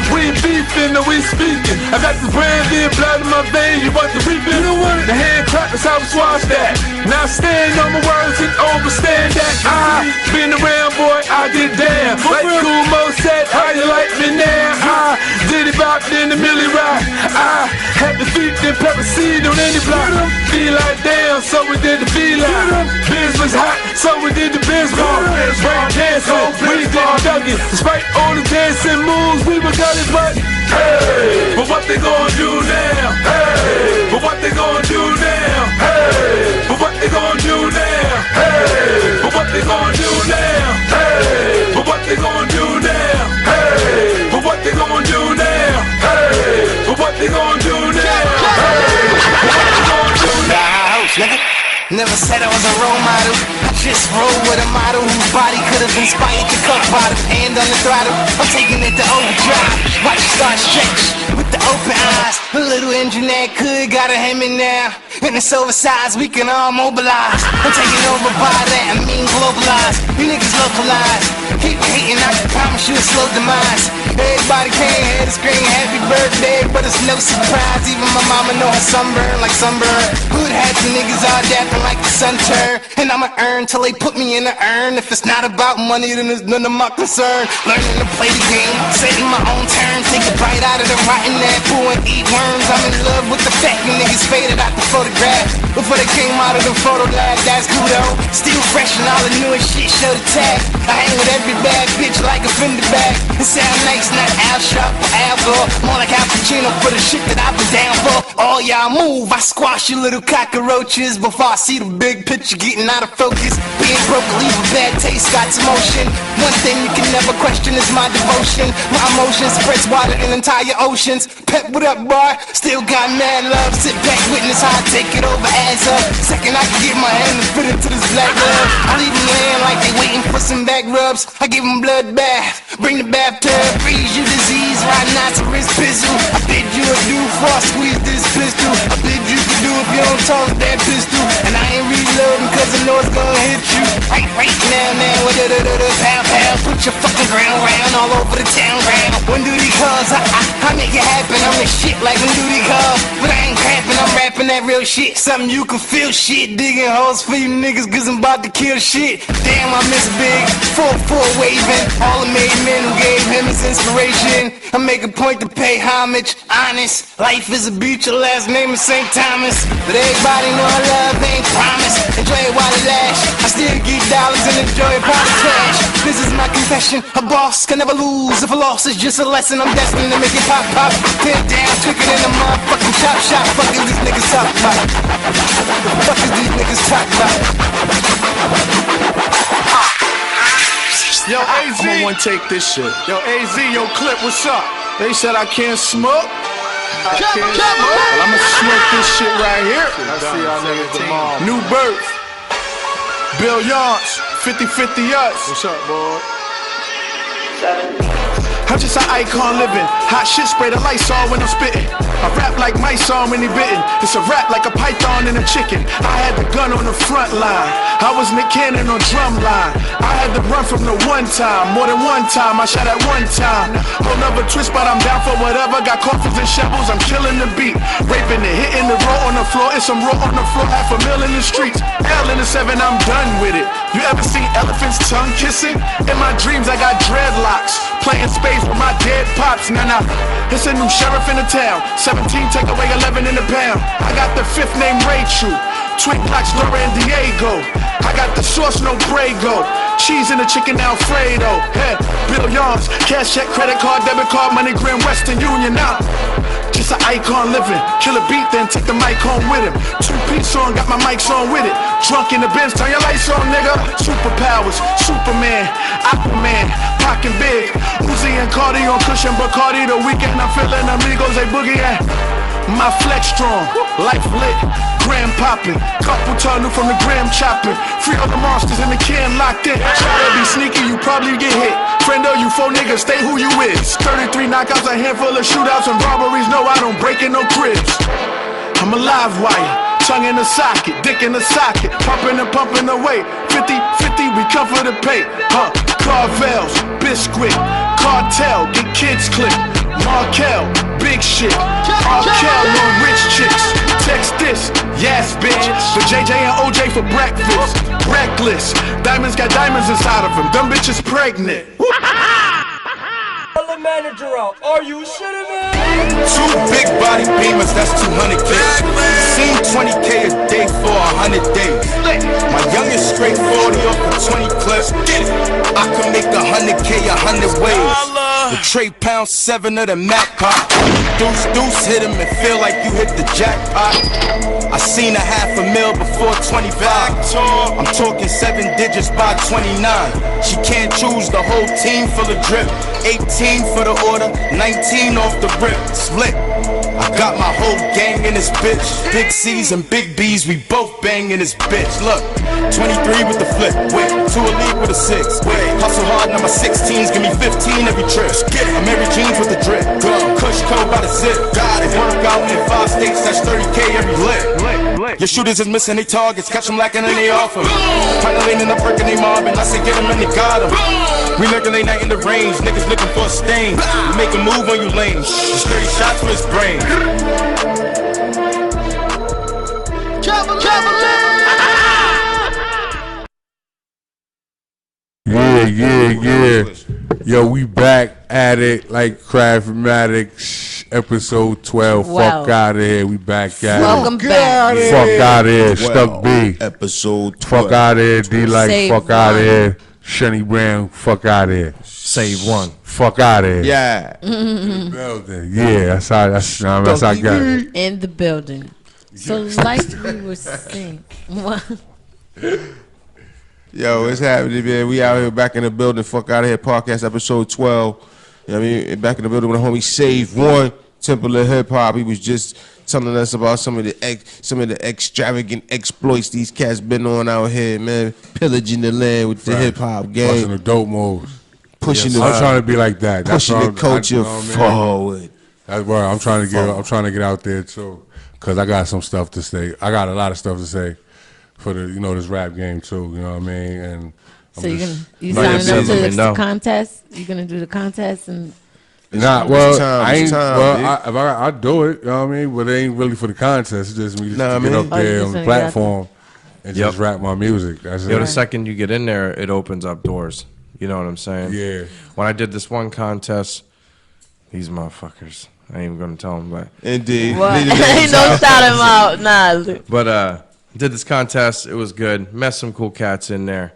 We beefing or we speaking. I got the brand in blood in my veins. You want the reaping? You don't want it. The hand clap, that's how we swash that. Now stand on my words and overstand that. I been around, boy, I get down. Like Cool Mo said, how you like me now? I did it bop, then the Millie Rock. I had the feet, then pepper seed on any block. Feel like down, so we did the feel like. Biz was hot, so we did the biz ball. Break dancing, we did Dougie. Despite all the dancing moves, we were gully, but hey, but what they gonna do now? Hey, but what they gonna do now? Hey, but what they gonna do now? Hey, but what they gonna do now? Hey, but what they gonna do now? Hey, but what they gonna do now? Hey, but what they gonna do now? Hey, but what they gonna do now? Never never said I was a role model. I just roll with a model whose body could have inspired the cup bottom. Hand on the throttle, I'm taking it to overdrive. Watch it start stretch with the open eyes. A little engine that could got a Hemi now. And it's oversized, we can all mobilize. I'm taking over by that, I mean globalize. You niggas localize. Keep hating, I can promise you a slow demise. Everybody came here to scream happy birthday, but it's no surprise. Even my mama know her sunburn like sunburn. Hood hats and niggas all dapping like the sun turn. And I'ma earn till they put me in the urn. If it's not about money, then it's none of my concern. Learning to play the game, setting my own terms. Take a bite out of the rotten apple and eat worms. I'm in love with the fact you niggas faded out the photograph before they came out of the photo lab. That's good though. Still fresh and all the newest shit show the tag. I hang with every bad bitch like a fender bag. It sound nice, not Al Sharp or Al Gore. More like Al Pacino for the shit that I've been down for. All y'all move, I squash you little cockroaches before I see the big picture getting out of focus. Being broke, leave a bad taste, got emotion. One thing you can never question is my devotion. My emotions spreads water in entire oceans. Pep, what up, boy? Still got mad love. Sit back, witness how I take it over as up. Second, I can get my hand and fit into this black love. I leave them laying like they waiting for some back rubs. I give them blood bath, bring the bathtub, freeze your disease, rhinoceros pizzle. I bid you adieu before I squeeze this pistol. I bid you to do if you don't toss that pistol. And I ain't reloading cause I know it's gonna hit you. Right now, with pow, pow. Put your fucking ground round all over the town ground. When duty calls, I make it happen. I'm the shit like when duty calls. But I ain't crapping, I'm rapping that real shit. Something you can feel shit. Digging holes for you niggas cause I'm about to kill shit. Damn, I miss Big. 4-4 waving. All the made men who gave him his inspiration. I make a point to pay homage. Honest, life is a beach, your last name is St. Thomas. But everybody know love ain't promised. Enjoy it while it lasts. I still get dollars and enjoy it while it's cash. This is my confession. A boss can never lose. If a loss is just a lesson, I'm destined to make it pop, pop. Tear down, trick it in the motherfucking chop shop. Fuck is these niggas talk about? The fuck is these niggas talk about? Yo, AZ, I'm gonna take this shit. Yo, AZ, yo, Clip, what's up? They said I can't smoke. I can't smoke. Well, I'ma smoke this shit right here. I see y'all niggas tomorrow. New Birth, Bill Yance, 50-50 us. What's up, boy? I'm just an icon living. Hot shit spray the lights on when I'm spitting. I rap like my song when he bitten. It's a rap like a python and a chicken. I had the gun on the front line. I was Nick Cannon on drum line. I had to run from the one time. More than one time, I shot at one time. Whole nother twist, but I'm down for whatever. Got coffins and shovels, I'm killing the beat. Raping it, hitting the roll on the floor. It's some roll on the floor, $500,000 in the streets. L in the 7, I'm done with it. You ever seen elephants tongue kissing? In my dreams, I got dreadlocks. Playing space with my dead pops. Nah, it's a new sheriff in the town. 17, take away 11 in the pound. I got the 5th name Rachel. Twin Blacks, Laura and Diego. I got the sauce, no Brago. Cheese in the chicken Alfredo. Hey, Bill Yance. Cash check, credit card, debit card, MoneyGram, Western Union. Now, just an icon living. Kill a beat, then take the mic home with him. 2-piece on, got my mics on with it. Drunk in the Benz, turn your lights on, nigga. Superpowers, Superman, Aquaman, Pockin' Big. Uzi and Cardi on cushion, Bacardi. The weekend I'm feeling amigos, they boogieing. My flex strong, life lit, gram popping. Couple tunnel from the gram chopping. Free all the monsters in the can locked in. Try to be sneaky, you probably get hit. Friend of you 4 niggas, stay who you is. 33 knockouts, a handful of shootouts and robberies. No, I don't break in no cribs. I'm a live wire, tongue in the socket, dick in the socket, pumping and pumping away. 50-50, we come for the pay. Carvels, Biscuit, Cartel, get kids clipped. Markel, big shit. Markel on rich chicks. Text this, yes bitch. For JJ and OJ for breakfast. Reckless, diamonds got diamonds inside of them. Them bitches pregnant. The manager out. Are you shitting me? 2 big body beamers, that's 200K. Seen 20K a day for 100 days. My youngest straight 40 off for 20 clips. I can make 100K 100 ways. The Trey pound 7 of the Mac pop. Deuce hit him and feel like you hit the jackpot. I seen a $500,000 before 25. I'm talking 7 digits by 29. She can't choose, the whole team full of drip. 18 for the order, 19 off the rip. Split. I got my whole gang in this bitch. Big C's and big B's, we both bang in this bitch. Look, 23 with the flip. Wait, 2 a league with a 6. Wait, hustle hard, now my 16s give me 15 every trip. I'm Mary Jeans with the drip. Kush code by the zip. Got it. Work out in 5 states, that's 30K every lit. Your shooters is missing their targets, catch them lacking and they off them. Kinda leaning up, breaking they mob, and I say get them and they got them. We lurking late night in the range, niggas looking for a stain. We make a move on you lame, just 30 shots for his brain. Yeah. Yo, we back at it like Craftmatics, episode 12. Wow. Fuck out of here. We back at Welcome it. back. Fuck out of here. Stuck B. Episode 12. Fuck out of here. D-Like. Save Fuck out of one. here. Shunny Brown. Fuck out of here. Save one. Fuck out of here. Yeah. In the building. Yeah, that's how I got it. In the building. So like we were saying. Yo, what's happening, man? We out here back in the building. Fuck out of here. Podcast episode 12. You know what I mean? Back in the building with the homie Save One, Temple of Hip Hop. He was just telling us about some of the extravagant exploits these cats been on out here, man. Pillaging the land with the hip hop game. Busting the dope moves. Pushing I'm trying to be like that. Pushing the culture forward. That's where I'm trying to get out there too, cause I got some stuff to say. I got a lot of stuff to say for the this rap game too. You know what I mean? And So you signing up to the contest? You gonna do the contest and? I do it. You know what I mean? But it ain't really for the contest. It's just me to get up there on the platform and just rap my music. That's it. The second you get in there, it opens up doors. You know what I'm saying? Yeah. When I did this one contest, these motherfuckers, I ain't even gonna tell them, but indeed, ain't no shout him out, nah. But did this contest, it was good. Met some cool cats in there,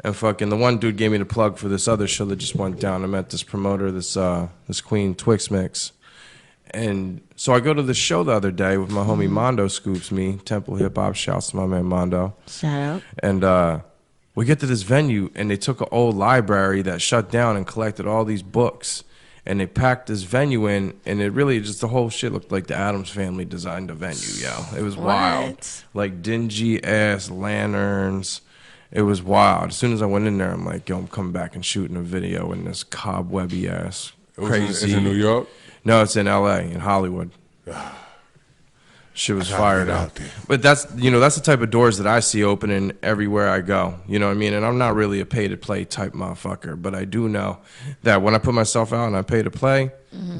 and fucking the one dude gave me the plug for this other show that just went down. I met this promoter, this Queen Twix Mix, and so I go to this show the other day with my homie Mondo scoops me. Temple Hip Hop, shouts to my man Mondo. Shout out. And we get to this venue, and they took an old library that shut down and collected all these books, and they packed this venue in, and it really just, the whole shit looked like the Addams Family designed a venue, yo. It was wild. Like dingy-ass lanterns. It was wild. As soon as I went in there, I'm like, yo, I'm coming back and shooting a video in this cobwebby-ass crazy. It's in New York? No, it's in L.A., in Hollywood. Shit was fired out there. But that's the type of doors that I see opening everywhere I go. You know what I mean? And I'm not really a pay-to-play type motherfucker, but I do know that when I put myself out and I pay to play,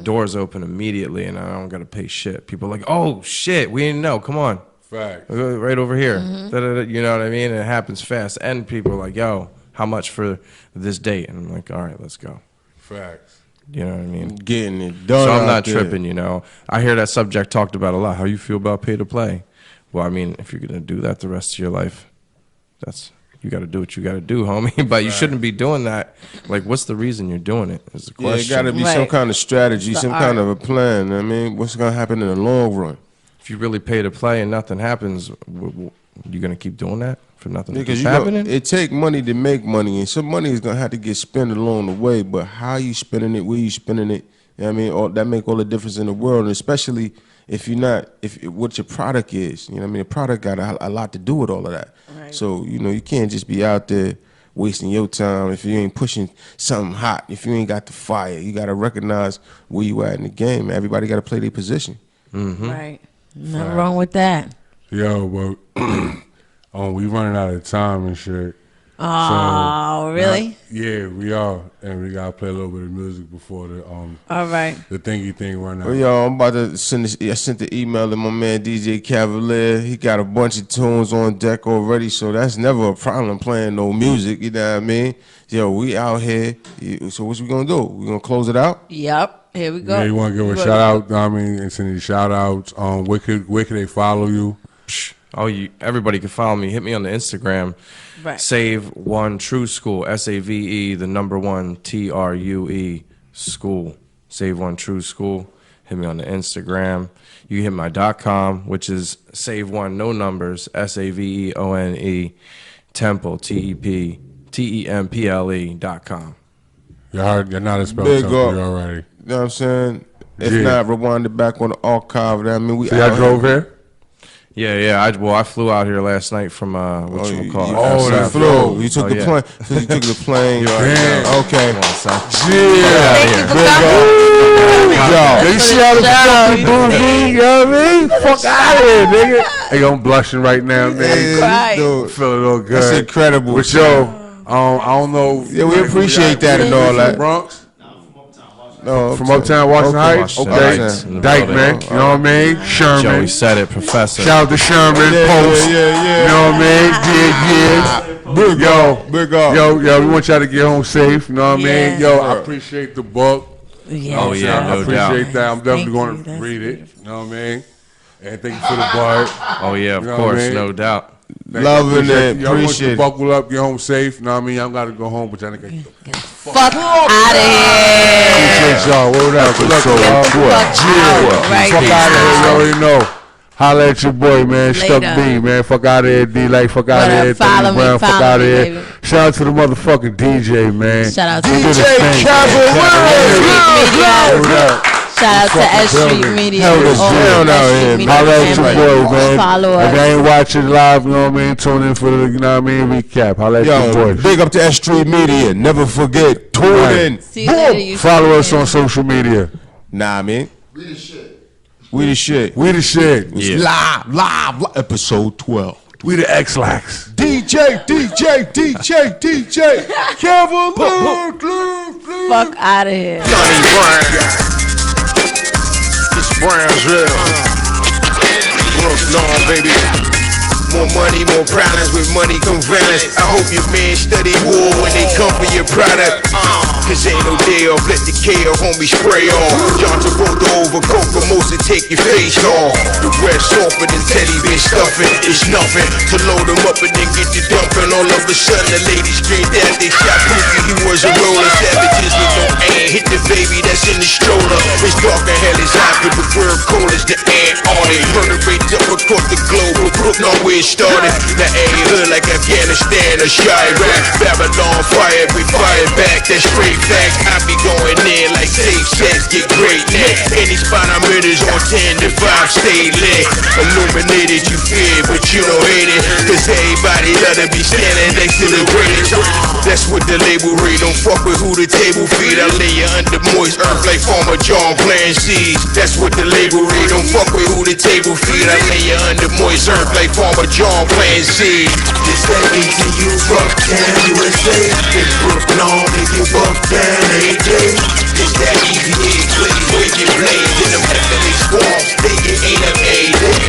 doors open immediately, and I don't got to pay shit. People are like, oh, shit, we didn't know. Come on. Fact. Right over here. You know what I mean? And it happens fast. And people are like, yo, how much for this date? And I'm like, all right, let's go. Facts. You know what I mean? Getting it done. So I'm not tripping, you know. I hear that subject talked about a lot. How you feel about pay to play? Well, I mean, if you're gonna do that the rest of your life, you got to do what you got to do, homie. But you shouldn't be doing that. Like, what's the reason you're doing it? Is the question. Yeah, it got to be some kind of strategy, some kind of a plan. I mean, what's gonna happen in the long run? If you really pay to play and nothing happens, you gonna keep doing that for nothing to Because keep happening? it take money to make money, and some money is gonna have to get spent along the way. But how you spending it, where you spending it, you know what I mean, that make all the difference in the world. And especially if you're not, what your product is, you know what I mean. The product got a lot to do with all of that. Right. So you can't just be out there wasting your time if you ain't pushing something hot. If you ain't got the fire, you got to recognize where you at in the game. Everybody got to play their position. Right. Nothing wrong with that. Yo, but we running out of time and shit. Oh, really? Yeah, we are, and we gotta play a little bit of music before the all right, the thingy thing run out. Well, yo, I'm about to send this. I sent the email to my man DJ Cavalier. He got a bunch of tunes on deck already, so that's never a problem playing no music. You know what I mean? Yo, we out here. So what we gonna do? We gonna close it out? Yep. Here we go. Yeah, you want to give a shout out? I mean, and send you shout outs. Where could they follow you? Everybody can follow me. Hit me on the Instagram. Right. Save One True School. SAVE, the number 1 TRUE. School. Save One True School. Hit me on the Instagram. You can hit my .com, which is Save One No Numbers, SAVEONE Temple TEMPLE.com. Y'all not a spell Big temple up. already. You know what I'm saying? If Yeah. not, rewind it back on the archive. I mean, we See, I drove here. Yeah. I flew out here last night from what you call it. Oh, that flew. You took the yeah. plane. So you took the plane. Damn. Okay. Come on, son. Yeah. Thank you for Big coming. up. You see how the fucking movie, you know what I mean? Fuck out of here, nigga. Hey, I'm blushing right now, man. Right. Dude, Feeling all good. that's incredible. But yo, I don't know. Yeah, we appreciate that and all that. Bronx? No, From Uptown, Washington Heights? Washington Okay. Heights. Dyke, man. You know what I mean? Sherman. Joey said it, Professor. Shout out to Sherman, Post. Yeah. You know what I mean? Big up. Big up. Yo, we want y'all to get home safe. You know what I Yeah. mean? Yo, I appreciate the book. Yes. Oh, yeah, I no appreciate doubt. that. I'm definitely Thank going you. to That's read it. beautiful. You know what I mean? And thank you for the bud. Oh, yeah, of You know what I course, mean? no doubt. Loving it. Y'all want Appreciate to it. buckle up, get home safe. You know what I mean? Y'all got to go home, but y'all nigga. Fuck out of here. Appreciate y'all. Word up. Good luck, y'all. Fuck out right Fuck out of here. You now. already know. Holla at your boy, man. Stuck Later. B, man. Fuck out of here, D. Like, fuck out What of up? here. Follow Tony me, Brown, fuck follow out of me, here. baby. Shout out to the motherfucking DJ, man. Shout out to DJ Cavalier. Shout out to S Street Media. Held us All down S out Street here, Media man. Holla at your family. boy, man. Follow If you us. ain't watching live, you know what I mean? Tune in for the, you know what I mean, recap. Holla at your Yo, boy. big up to S Street Media. Never forget. Tune in. See you later, you Follow us stupid. on social media. Nah, man. We the shit. We the shit. Live. Episode 12. We the X-Lax. DJ. Cavalier. Fuck out of here. Johnny Brown. It's Brownsville. Brooklyn, baby. More money, more problems. With money come violence. I hope your man study war when they come for your product. Cause ain't no day off. Let the KO homie spray on. John Travolta over coke, most to take your face off. The rest softer than Teddy been stuffing. It's nothing to load them up and then get you dumping. All of a sudden the ladies screamed out they shot Cookie. He was a roller. Savages with no aim. Hit the baby that's in the stroller. It's dark and hell is hot, but the world cold as the Antarctic. Murder rates up across the globe, but Brooklyn know where it started. The A hood like Afghanistan or Chirac. Babylon fire, we fire back. That's straight fact. I be going in like safe sex, get great neck. Any spot I'm in is on 10 to 5, stay lit. Illuminated, you fear, but you don't hate it. Cause everybody love to be standing next to the greatest. That's what the label read. Don't fuck with who the table feed. I lay you under moist earth like Farmer John playing seeds. That's what the label read. Don't fuck with who the table feed. I lay you under moist earth like Farmer John playing seeds. This that ATU Bucktown, USA. In Brooklyn, they get bucked down every day. This that EVA place where you blaze in them heavenly swarms. They get ate up every day.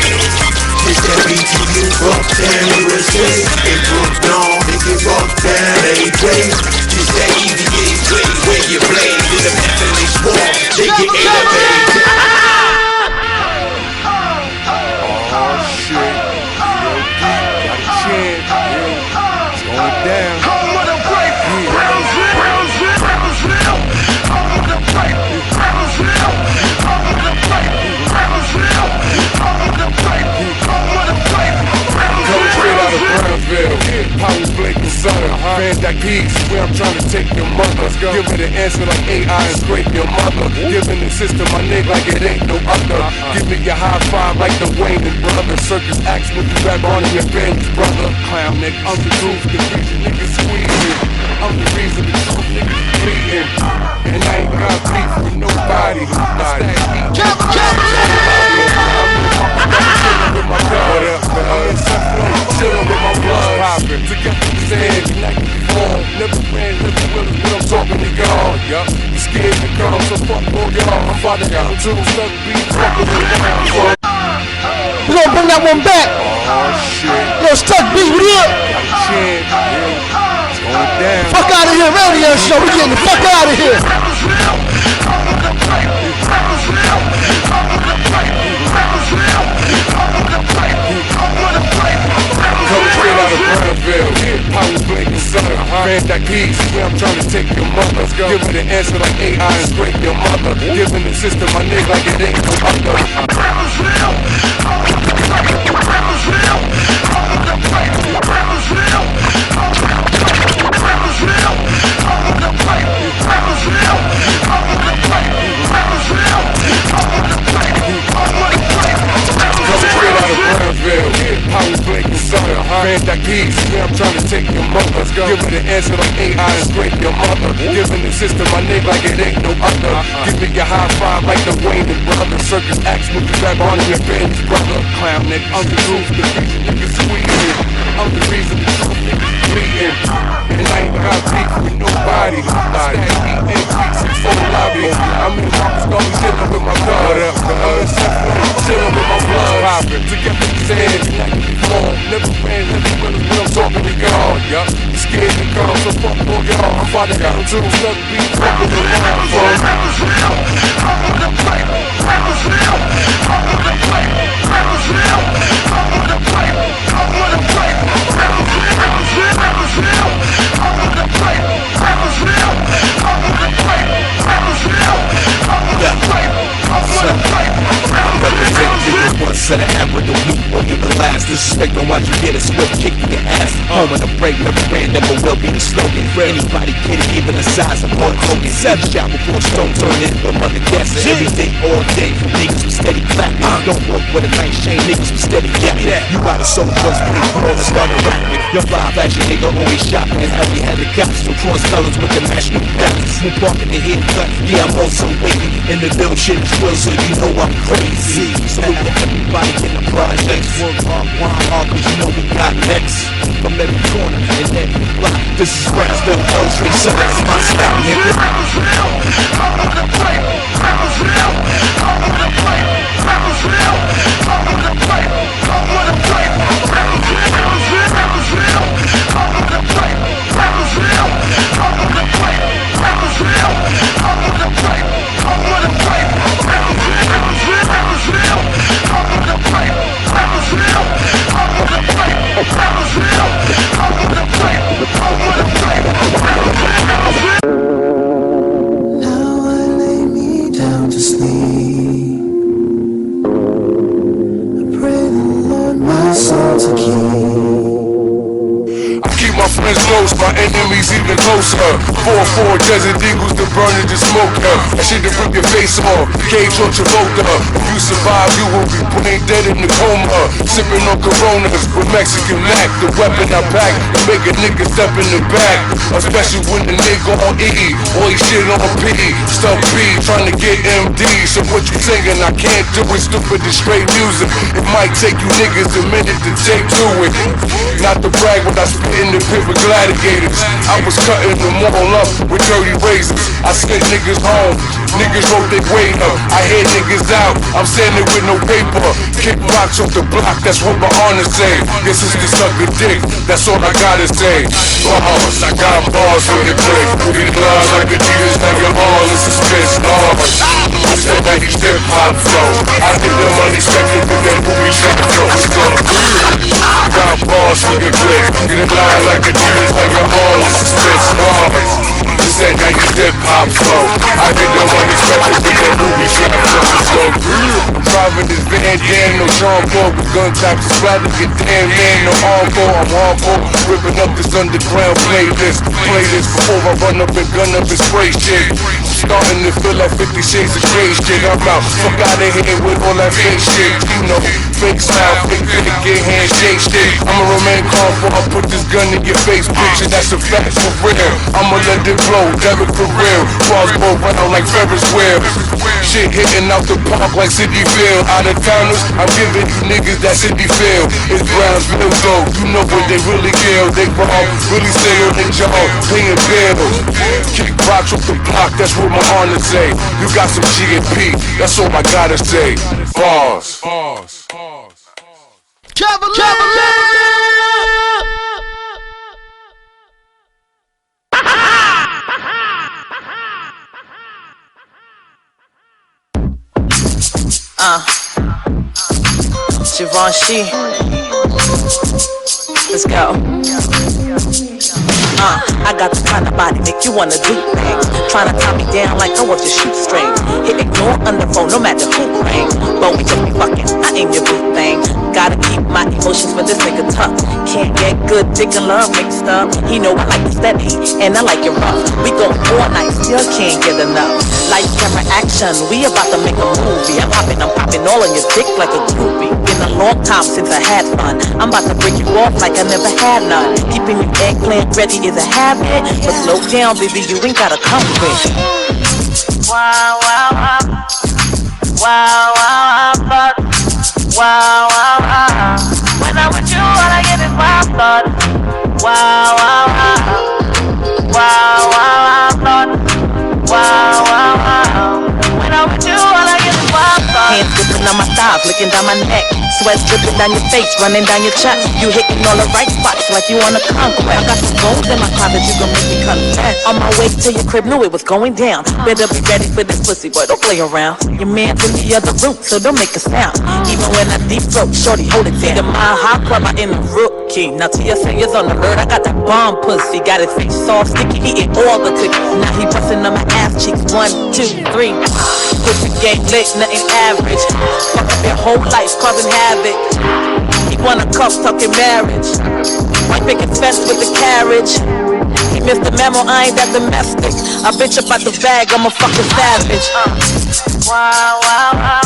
This that BTU Bucktown, USA. In Brooklyn, they get bucked down every day. This that EVA place where you blaze in them heavenly swarms. They get ate up every day. Oh, shit. It's going down. Powers blinking sun, Van Dyke East, where I'm trying to take your mother. Give her the answer like AI and scrape your mother. Giving the system my nigga like it ain't no other. Give me your high five like the Wayne and brother. Circus acts with you back on your band's brother. Clown nigga, I'm the truth, the reason niggas squeezing. I'm the reason the truth niggas bleeding. And I ain't got beef with nobody. What up, man? Chillin' with my blood poppin'. Together we stand, united we form. Never ran, never will is what I'm talking to God. Yup, you scared to come, so fuck all y'all. I'm about to go to the stuck beats, fucking around. We gonna bring that one back. Oh, shit. Yo, Stuck B, what up? It's going down. Fuck out of here, radio show. We getting the fuck out of here. Coming straight out of Brownville, powers blinking sun, Fan that keys, where I'm trying to take your mother. Give her the answer like AI and scrape your mother. Giving the system my nigga like it ain't no other. Rappers real. Rappers real. Rappers real. Rappers real. Rappers real. Rappers real. Coming straight out of Brownsville, how we blinking sucker. Fan that keys, where I'm trying to take your mother. Give her the answer like AI and scrape your mother. Giving the system my nigga like it ain't no other. Give me your high five like the Wayne and brother. Circus acts with the grab on your bench, brother. Clown nigga, I'm the truth, the reason niggas squeezing. I'm the reason the truth niggas bleeding. And I ain't got beef with nobody. I stand eating tweets in full lobby. I'm in Marcus Garvey chillin' with my blood. I'm in Seth chillin' with my blood. Together we stand, united we fall. Never ran, never winners when I'm talking to God. You scared to come, so fuck on y'all. I'm fighting got them too, stuck beats, fucking around. Rappers real, I'm on the plate. Rappers real, I'm on the plate. Rappers real, I'm on the plate. I'm on the plate. Rappers real, rappers real, I'm on the plate. Rappers real, I'm on the plate. Rappers real, I'm on the plate. I'm on the plate. Represent niggas one set of ever, the weak or you're the last. Disrespect on watch you get a swift kick in your ass. Home on the break, never ran, never will be the slogan. Anybody kidding, even the size of Hulk Hogan. 7 shot before stone turn into a mother guesser. Every day, all day, niggas be steady clapping. Don't work with a nice chain, niggas be steady yapping. You got a soul once, but it's all started rapping. Your fly fashion nigga always shopping. And heavy headed cops, so cross colors with the national balance. Smooth park in the head cut, yeah, I'm also waiting. In the build shit is real, so you know I'm crazy. Salute to everybody in the projects. Work hard, grind hard, cause you know we got next. From every corner and every block. This is Brownsville, L Street, so that's my style, nigga. Rappers real, I'm on the plate. Rappers real, I'm on the plate. Rappers real, I'm on the plate. I'm on the plate. Rappers real, rappers real, I'm on the plate. Rappers real, I'm on the plate. Rappers real, I'm on the plate. I'm on the plate. Rappers real, rappers real, I'm on the plate. Rappers real, I'm on the plate. Rappers real, I'm on the plate. I'm on the plate. Now I lay me down to sleep. I pray the Lord my soul to keep. I keep my friends close, my enemies even closer. 4-4 Desert Eagles to burn and to smoke her. That shit to rip your face off, Cage or Travolta. If you survive, you will be brain dead in the coma. Sipping on Coronas with Mexican Mac. The weapon I pack to make a nigga step in the back. Especially when the nigga on E, or he shit on P. Stuff B, trying to get MD. So what you singing, I can't do it, stupid and straight music. It might take you niggas a minute to take to it. Not to brag, but I spit in the pit with gladiators. I was cutting them all up with dirty razors. I sent niggas home, niggas wrote their weight up. I hear niggas out, I'm standing with no paper. Kick rocks off the block, that's what my honor say. This is the sucker dick, that's all I gotta say. Bars, I got bars for the click. These lines like Adidas, now you're all in suspense. Bars, it's that 90s hip hop flow. I think the money spending with that movie shit flow. Got bars for the click. These lines like Adidas, now you're all in suspense. Bars, it's that 90s hip hop flow. I think the money spending with that movie shit flow. I'm driving this Van Dam, no Sean Paul with gun taps to splatter. Get damn man, no hardcore, I'm hardcore. Ripping up this underground playlist before I run up and gun up and spray shit. Starting to feel like 50 shades of gray shit. I'm out, fuck out of here with all that fake shit. You know, fake smile, fake get handshake shit. I'ma remain calm before I put this gun in your face, bitch. And that's a fact for real. I'ma let it blow, Derek for real. Balls go round like Ferris wheel. Shit hitting out the park like City Field. Out of towners, I'm giving you niggas that City feel. It's Brownsville though, you know what they really kill. They rob, really stay on their job, paying bills. Kick rocks off the block, that's what my honor say. You got some G&P, that's all I gotta say. Bars. Givenchy. Let's go. I got the kind of body make you wanna do things. Tryna tie me down like I was your shoestring. Hit ignore on the phone no matter who rang. But we just be fucking, I ain't your boo thing. Gotta keep my emotions for this nigga tough. Can't get good dick and love mixed up. He know I like it steady and I like it rough. We go all night, still can't get enough. Light camera action, we about to make a movie. I'm popping all on your dick like a groupie. Been a long time since I had fun. I'm about to break you off like I never had none. Keeping you eggplant ready is a habit, but slow down, baby, you ain't gotta come with. Wow, wow, wow. Wow, wow, wow, wow, wow, wow. When I'm with you, all I get is wild thought. Wow, wow, wow. Wow, wow, wow, wow, wow, wow. When I'm with you, all I get is wild thought. Hands gripping on my thighs, licking down my neck. Sweat dripping down your face, running down your chest. You hitting all the right spots like you on a conquest. I got some gold in my closet, you gon' make me confess. On my way to your crib, knew it was going down. Better be ready for this pussy, boy, don't play around. Your man's in the other room, so don't make a sound. Even when I deep throat, shorty, hold it down. The Mile High Club, I in the rookie. Now TSA is on the alert, I got that bomb pussy. Got his face soft, sticky, eating all the cookies. Now he busting on my ass cheeks, 1, 2, 3. Pussy game lit, nothing average. Fuck up your whole life, causing havoc. He wanna cuff, talking marriage. Might pick his fence with the carriage. He missed the memo, I ain't that domestic. I bitch up out the bag, I'm a fucking savage. Wow, wow, wow.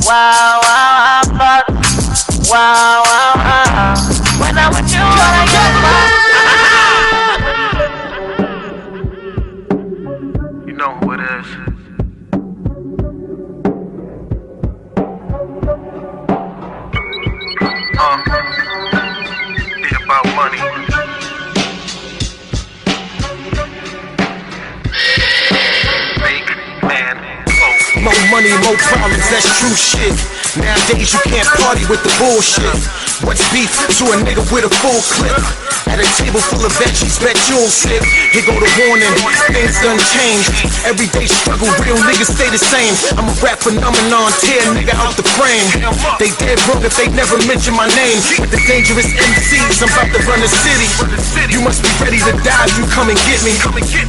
Wow, wow, wow. Wow, wow, wow. When I'm with you, all I get is You know who it is. It's about money. Big man. More money, more problems, that's true shit. Nowadays you can't party with the bullshit. What's beef to a nigga with a full clip? At a table full of veggies, bet you'll sit. Here go the warning, things done changed. Everyday struggle, real niggas stay the same. I'm a rap phenomenon, tear a nigga out the frame. They dead wrong if they never mention my name. With the dangerous MCs, I'm about to run the city. You must be ready to die if you come and get me.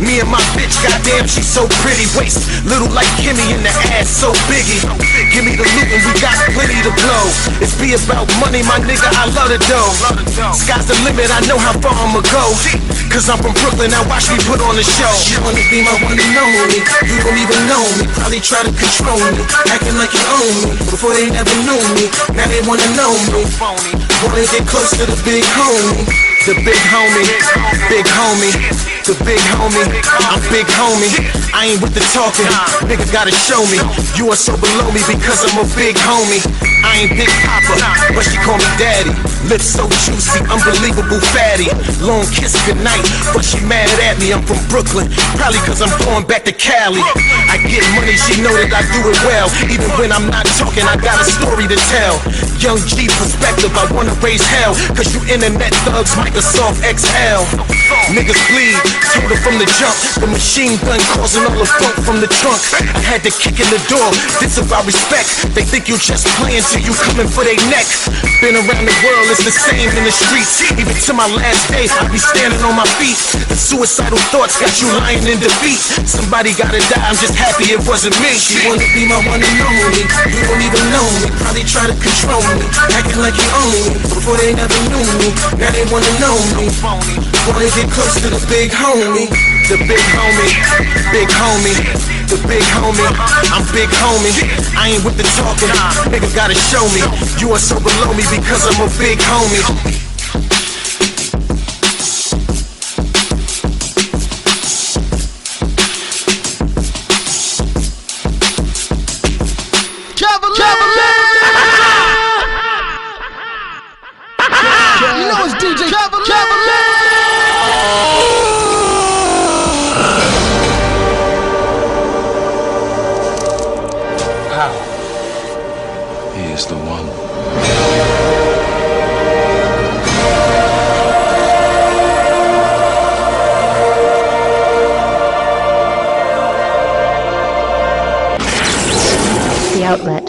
Me and my bitch, goddamn, she's so pretty. Waist little like Kimmy in the ass, so biggie. Give me the loot and we got plenty to blow. It's be about money, my nigga, I love the dough. Sky's the limit, I know how far I'ma go. Cause I'm from Brooklyn, now watch me put on the show. You wanna be my one and only, you don't even know me. Probably try to control me, acting like you own me. Before they never knew me, now they wanna know me. Wanna get close to the big homie. The big homie, big homie, the big homie, I'm big homie. I ain't with the talking, nigga gotta show me. You are so below me because I'm a big homie. I ain't Big Papa, but she call me daddy. Lips so juicy, unbelievable fatty. Long kiss goodnight, but she mad at me. I'm from Brooklyn, probably cause I'm going back to Cali. I get money, she know that I do it well. Even when I'm not talking, I got a story to tell. Young G perspective, I wanna raise hell. Cause you internet thugs, Microsoft XL. Niggas bleed, told her from the jump. The machine gun causing all the funk from the trunk. I had to kick in the door, this about respect. They think you just playing till you coming for their neck. Been around the world, it's the same in the streets. Even to my last day, I be standing on my feet. The suicidal thoughts got you lying in defeat. Somebody gotta die, I'm just happy it wasn't me. She wanna be my one and only, you don't even know me. Probably try to control me, acting like you own me. Before they never knew me, now they wanna know me. Wanna get close to the big homie. The big homie, big homie, the big homie, I'm big homie. I ain't with the talking, nigga gotta show me. You are so below me because I'm a big homie. You know it's DJ Cavalier. He is the one. The outlet.